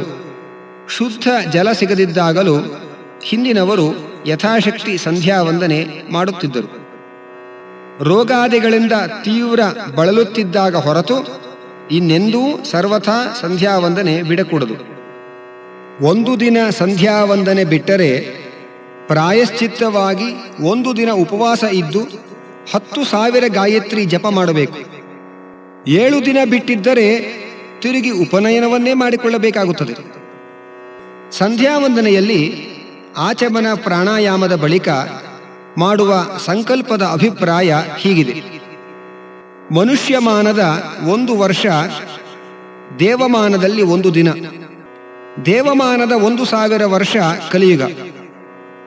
ಶುದ್ಧ ಜಲ ಸಿಗದಿದ್ದಾಗಲೂ ಹಿಂದಿನವರು ಯಥಾಶಕ್ತಿ ಸಂಧ್ಯಾವಂದನೆ ಮಾಡುತ್ತಿದ್ದರು. ರೋಗಾದಿಗಳಿಂದ ತೀವ್ರ ಬಳಲುತ್ತಿದ್ದಾಗ ಹೊರತು ಇನ್ನೆಂದೂ ಸರ್ವಥಾ ಸಂಧ್ಯಾವಂದನೆ ಬಿಡಕೂಡದು. 1 ದಿನ ಸಂಧ್ಯಾವಂದನೆ ಬಿಟ್ಟರೆ ಪ್ರಾಯಶ್ಚಿತ್ತವಾಗಿ 1 ದಿನ ಉಪವಾಸ ಇದ್ದು 10,000 ಗಾಯತ್ರಿ ಜಪ ಮಾಡಬೇಕು. 7 ದಿನ ಬಿಟ್ಟಿದ್ದರೆ ತಿರುಗಿ ಉಪನಯನವನ್ನೇ ಮಾಡಿಕೊಳ್ಳಬೇಕಾಗುತ್ತದೆ. ಸಂಧ್ಯಾವಂದನೆಯಲ್ಲಿ ಆಚಮನ ಪ್ರಾಣಾಯಾಮದ ಬಳಿಕ ಮಾಡುವ ಸಂಕಲ್ಪದ ಅಭಿಪ್ರಾಯ ಹೀಗಿದೆ. ಮನುಷ್ಯಮಾನದ 1 ವರ್ಷ ದೇವಮಾನದಲ್ಲಿ 1 ದಿನ, ದೇವಮಾನದ 1,000 ವರ್ಷ ಕಲಿಯುಗ,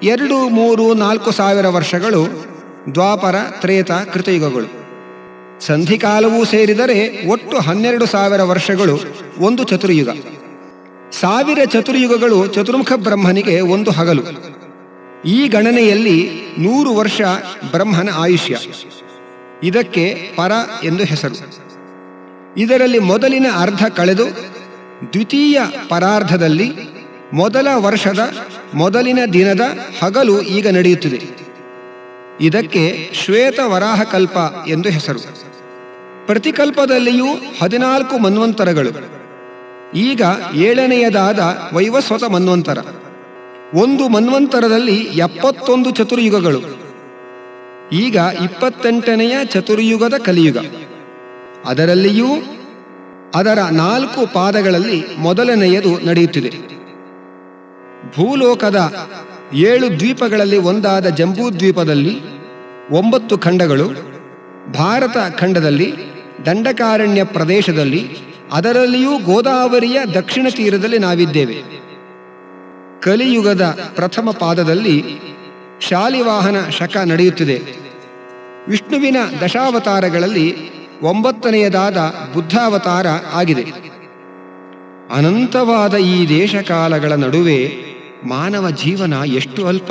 2, 3, 4,000 ವರ್ಷಗಳು ದ್ವಾಪರ, ತ್ರೇತ, ಕೃತಯುಗಗಳು. ಸಂಧಿಕಾಲವೂ ಸೇರಿದರೆ ಒಟ್ಟು 12,000 ವರ್ಷಗಳು ಒಂದು ಚತುರ್ಯುಗ. 1000 ಚತುರ್ಯುಗಗಳು ಚತುರ್ಮುಖ ಬ್ರಹ್ಮನಿಗೆ ಒಂದು ಹಗಲು. ಈ ಗಣನೆಯಲ್ಲಿ 100 ವರ್ಷ ಬ್ರಹ್ಮನ ಆಯುಷ್ಯ. ಇದಕ್ಕೆ ಪರ ಎಂದು ಹೆಸರು. ಇದರಲ್ಲಿ ಮೊದಲಿನ ಅರ್ಧ ಕಳೆದು ದ್ವಿತೀಯ ಪರಾರ್ಧದಲ್ಲಿ ಮೊದಲ ವರ್ಷದ ಮೊದಲಿನ ದಿನದ ಹಗಲು ಈಗ ನಡೆಯುತ್ತಿದೆ. ಇದಕ್ಕೆ ಶ್ವೇತ ವರಾಹ ಕಲ್ಪ ಎಂದು ಹೆಸರು. ಪ್ರತಿಕಲ್ಪದಲ್ಲಿಯೂ 14 ಮನ್ವಂತರಗಳು. ಈಗ 7ನೆಯದಾದ ವೈವಸ್ವತ ಮನ್ವಂತರ. ಒಂದು ಮನ್ವಂತರದಲ್ಲಿ 71 ಚತುರ್ಯುಗಗಳು. ಈಗ 28ನೆಯ ಚತುರ್ಯುಗದ ಕಲಿಯುಗ. ಅದರಲ್ಲಿಯೂ ಅದರ 4 ಪಾದಗಳಲ್ಲಿ ಮೊದಲನೆಯದು ನಡೆಯುತ್ತಿದೆ. ಭೂಲೋಕದ 7 ದ್ವೀಪಗಳಲ್ಲಿ ಒಂದಾದ ಜಂಬೂದ್ವೀಪದಲ್ಲಿ 9 ಖಂಡಗಳು, ಭಾರತ ಖಂಡದಲ್ಲಿ ದಂಡಕಾರಣ್ಯ ಪ್ರದೇಶದಲ್ಲಿ, ಅದರಲ್ಲಿಯೂ ಗೋದಾವರಿಯ ದಕ್ಷಿಣ ತೀರದಲ್ಲಿ ನಾವಿದ್ದೇವೆ. ಕಲಿಯುಗದ ಪ್ರಥಮ ಪಾದದಲ್ಲಿ ಶಾಲಿವಾಹನ ಶಕ ನಡೆಯುತ್ತಿದೆ. ವಿಷ್ಣುವಿನ ದಶಾವತಾರಗಳಲ್ಲಿ 9ನೆಯದಾದ ಬುದ್ಧಾವತಾರ ಆಗಿದೆ. ಅನಂತವಾದ ಈ ದೇಶಕಾಲಗಳ ನಡುವೆ ಮಾನವ ಜೀವನ ಎಷ್ಟು ಅಲ್ಪ,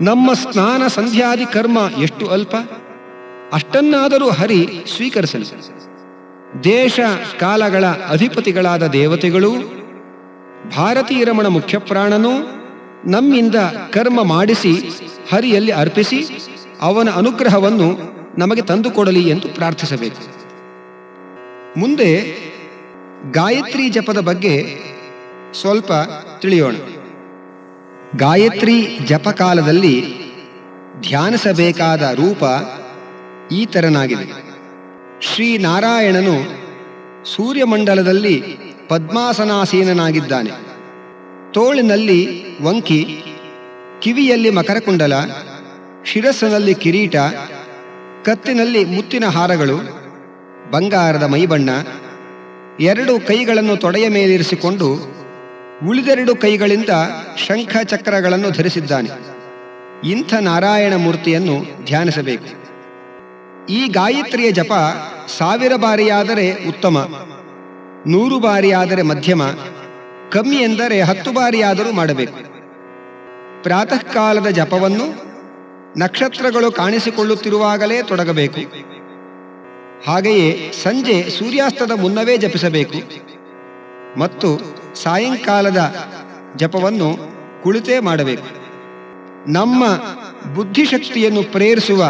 ನಮ್ಮ ಸ್ನಾನ ಸಂಧ್ಯಾದಿ ಕರ್ಮ ಎಷ್ಟು ಅಲ್ಪ. ಅಷ್ಟನ್ನಾದರೂ ಹರಿ ಸ್ವೀಕರಿಸಲಿ. ದೇಶ ಕಾಲಗಳ ಅಧಿಪತಿಗಳಾದ ದೇವತೆಗಳು, ಭಾರತೀ ರಮಣ ಮುಖ್ಯಪ್ರಾಣನು ನಮ್ಮಿಂದ ಕರ್ಮ ಮಾಡಿಸಿ ಹರಿಯಲ್ಲಿ ಅರ್ಪಿಸಿ ಅವನ ಅನುಗ್ರಹವನ್ನು ನಮಗೆ ತಂದುಕೊಡಲಿ ಎಂದು ಪ್ರಾರ್ಥಿಸಬೇಕು. ಮುಂದೆ ಗಾಯತ್ರಿ ಜಪದ ಬಗ್ಗೆ ಸ್ವಲ್ಪ ತಿಳಿಯೋಣ. ಗಾಯತ್ರಿ ಜಪಕಾಲದಲ್ಲಿ ಧ್ಯಾನಿಸಬೇಕಾದ ರೂಪ ಈ ತೆರನಾಗಿದೆ. ಶ್ರೀನಾರಾಯಣನು ಸೂರ್ಯಮಂಡಲದಲ್ಲಿ ಪದ್ಮಾಸನಾಸೀನನಾಗಿದ್ದಾನೆ. ತೋಳಿನಲ್ಲಿ ವಂಕಿ, ಕಿವಿಯಲ್ಲಿ ಮಕರಕುಂಡಲ, ಶಿರಸ್ಸಿನಲ್ಲಿ ಕಿರೀಟ, ಕತ್ತಿನಲ್ಲಿ ಮುತ್ತಿನ ಹಾರಗಳು, ಬಂಗಾರದ ಮೈಬಣ್ಣ, 2 ಕೈಗಳನ್ನು ತೊಡೆಯ ಮೇಲಿರಿಸಿಕೊಂಡು ಉಳಿದೆರಡು ಕೈಗಳಿಂದ ಶಂಖ ಚಕ್ರಗಳನ್ನು ಧರಿಸಿದ್ದಾನೆ. ಇಂಥ ನಾರಾಯಣ ಮೂರ್ತಿಯನ್ನು ಧ್ಯಾನಿಸಬೇಕು. ಈ ಗಾಯತ್ರಿಯ ಜಪ 1000 ಬಾರಿಯಾದರೆ ಉತ್ತಮ, 100 ಬಾರಿಯಾದರೆ ಮಧ್ಯಮ, ಕಮ್ಮಿ ಎಂದರೆ 10 ಬಾರಿಯಾದರೂ ಮಾಡಬೇಕು. ಪ್ರಾತಃ ಕಾಲದ ಜಪವನ್ನು ನಕ್ಷತ್ರಗಳು ಕಾಣಿಸಿಕೊಳ್ಳುತ್ತಿರುವಾಗಲೇ ತೊಡಗಬೇಕು. ಹಾಗೆಯೇ ಸಂಜೆ ಸೂರ್ಯಾಸ್ತದ ಮುನ್ನವೇ ಜಪಿಸಬೇಕು. ಮತ್ತು ಸಾಯಂಕಾಲದ ಜಪವನ್ನು ಕುಳಿತೇ ಮಾಡಬೇಕು. ನಮ್ಮ ಬುದ್ಧಿಶಕ್ತಿಯನ್ನು ಪ್ರೇರಿಸುವ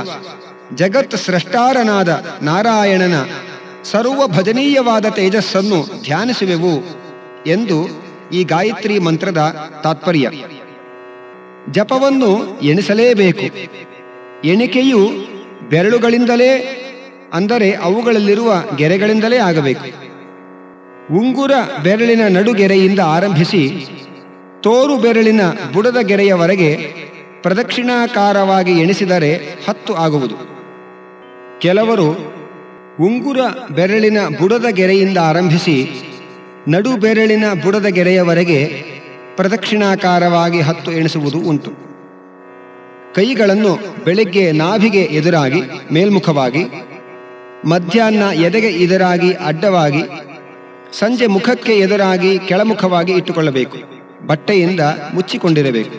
ಜಗತ್ ಸ್ರಷ್ಟಾರನಾದ ನಾರಾಯಣನ ಸರ್ವ ಭಜನೀಯವಾದ ತೇಜಸ್ಸನ್ನು ಧ್ಯಾನಿಸುವೆವು ಎಂದು ಈ ಗಾಯತ್ರಿ ಮಂತ್ರದ ತಾತ್ಪರ್ಯ. ಜಪವನ್ನು ಎಣಿಸಲೇಬೇಕು. ಎಣಿಕೆಯು ಬೆರಳುಗಳಿಂದಲೇ, ಅಂದರೆ ಅವುಗಳಲ್ಲಿರುವ ಗೆರೆಗಳಿಂದಲೇ ಆಗಬೇಕು. ಉಂಗುರ ಬೆರಳಿನ ನಡುಗೆರೆಯಿಂದ ಆರಂಭಿಸಿ ತೋರು ಬೆರಳಿನ ಬುಡದ ಗೆರೆಯವರೆಗೆ ಪ್ರದಕ್ಷಿಣಾಕಾರವಾಗಿ ಎಣಿಸಿದರೆ 10 ಆಗುವುದು. ಕೆಲವರು ಉಂಗುರ ಬೆರಳಿನ ಬುಡದ ಗೆರೆಯಿಂದ ಆರಂಭಿಸಿ ನಡು ಬೆರಳಿನ ಬುಡದ ಗೆರೆಯವರೆಗೆ ಪ್ರದಕ್ಷಿಣಾಕಾರವಾಗಿ 10 ಎಣಿಸುವುದು ಉಂಟು. ಕೈಗಳನ್ನು ಬೆಳಗ್ಗೆ ನಾಭಿಗೆ ಎದುರಾಗಿ ಮೇಲ್ಮುಖವಾಗಿ, ಮಧ್ಯಾಹ್ನ ಎದೆಗೆ ಎದುರಾಗಿ ಅಡ್ಡವಾಗಿ, ಸಂಜೆ ಮುಖಕ್ಕೆ ಎದುರಾಗಿ ಕೆಳಮುಖವಾಗಿ ಇಟ್ಟುಕೊಳ್ಳಬೇಕು. ಬಟ್ಟೆಯಿಂದ ಮುಚ್ಚಿಕೊಂಡಿರಬೇಕು.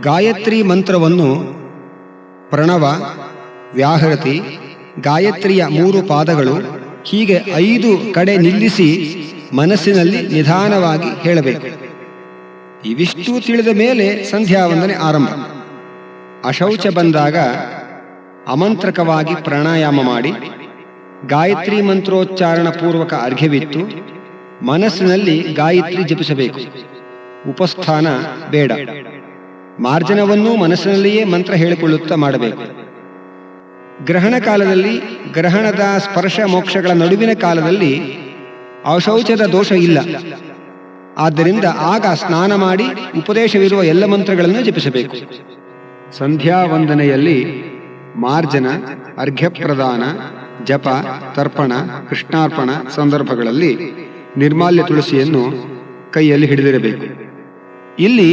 ಗಾಯತ್ರಿ ಮಂತ್ರವನ್ನು ಪ್ರಣವ, ವ್ಯಾಹೃತಿ, ಗಾಯತ್ರಿಯ 3 ಪಾದಗಳು ಹೀಗೆ 5 ಕಡೆ ನಿಲ್ಲಿಸಿ ಮನಸ್ಸಿನಲ್ಲಿ ನಿಧಾನವಾಗಿ ಹೇಳಬೇಕು. ಇವಿಷ್ಟು ತಿಳಿದ ಮೇಲೆ ಸಂಧ್ಯಾವಂದನೆ ಆರಂಭ. ಅಶೌಚ ಬಂದಾಗ ಅಮಂತ್ರಕವಾಗಿ ಪ್ರಾಣಾಯಾಮ ಮಾಡಿ ಗಾಯತ್ರಿ ಮಂತ್ರೋಚ್ಚಾರಣ ಪೂರ್ವಕ ಅರ್ಘ್ಯವಿತ್ತು ಮನಸ್ಸಿನಲ್ಲಿ ಗಾಯತ್ರಿ ಜಪಿಸಬೇಕು. ಉಪಸ್ಥಾನ ಬೇಡ. ಮಾರ್ಜನವನ್ನೂ ಮನಸ್ಸಿನಲ್ಲಿಯೇ ಮಂತ್ರ ಹೇಳಿಕೊಳ್ಳುತ್ತಾ ಮಾಡಬೇಕು. ಗ್ರಹಣ ಕಾಲದಲ್ಲಿ, ಗ್ರಹಣದ ಸ್ಪರ್ಶ ಮೋಕ್ಷಗಳ ನಡುವಿನ ಕಾಲದಲ್ಲಿ ಅಶೌಚದ ದೋಷ ಇಲ್ಲ. ಆದ್ದರಿಂದ ಆಗ ಸ್ನಾನ ಮಾಡಿ ಉಪದೇಶವಿರುವ ಎಲ್ಲ ಮಂತ್ರಗಳನ್ನು ಜಪಿಸಬೇಕು. ಸಂಧ್ಯಾ ವಂದನೆಯಲ್ಲಿ ಮಾರ್ಜನ, ಅರ್ಘ್ಯಪ್ರದಾನ, ಜಪ, ತರ್ಪಣ, ಕೃಷ್ಣಾರ್ಪಣ ಸಂದರ್ಭಗಳಲ್ಲಿ ನಿರ್ಮಾಲ್ಯ ತುಳಸಿಯನ್ನು ಕೈಯಲ್ಲಿ ಹಿಡಿದಿರಬೇಕು. ಇಲ್ಲಿ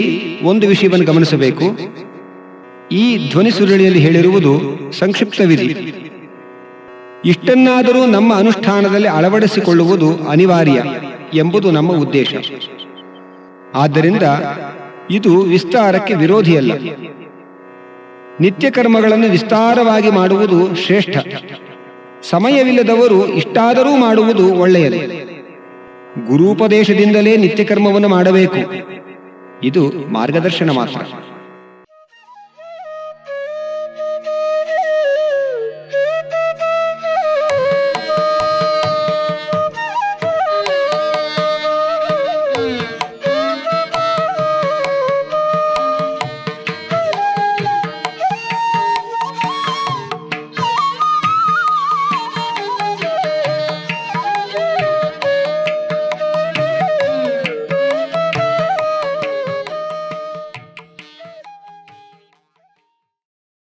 ಒಂದು ವಿಷಯವನ್ನು ಗಮನಿಸಬೇಕು. ಈ ಧ್ವನಿ ಸುರುಳಿಯಲ್ಲಿ ಹೇಳಿರುವುದು ಸಂಕ್ಷಿಪ್ತ ವಿಧಿ. ಇಷ್ಟನ್ನಾದರೂ ನಮ್ಮ ಅನುಷ್ಠಾನದಲ್ಲಿ ಅಳವಡಿಸಿಕೊಳ್ಳುವುದು ಅನಿವಾರ್ಯ. ಎಂಬುದು ನಮ್ಮ ಉದ್ದೇಶ. ಆದ್ದರಿಂದ ಇದು ವಿಸ್ತಾರಕ್ಕೆ ವಿರೋಧಿಯಲ್ಲ. ನಿತ್ಯ ಕರ್ಮಗಳನ್ನು ವಿಸ್ತಾರವಾಗಿ ಮಾಡುವುದು ಶ್ರೇಷ್ಠ. ಸಮಯವಿಲ್ಲದವರು ಇಷ್ಟಾದರೂ ಮಾಡುವುದು ಒಳ್ಳೆಯದು. ಗುರೂಪದೇಶದಿಂದಲೇ ನಿತ್ಯ ಕರ್ಮವನ್ನು ಮಾಡಬೇಕು. ಇದು ಮಾರ್ಗದರ್ಶನ ಮಾತ್ರ.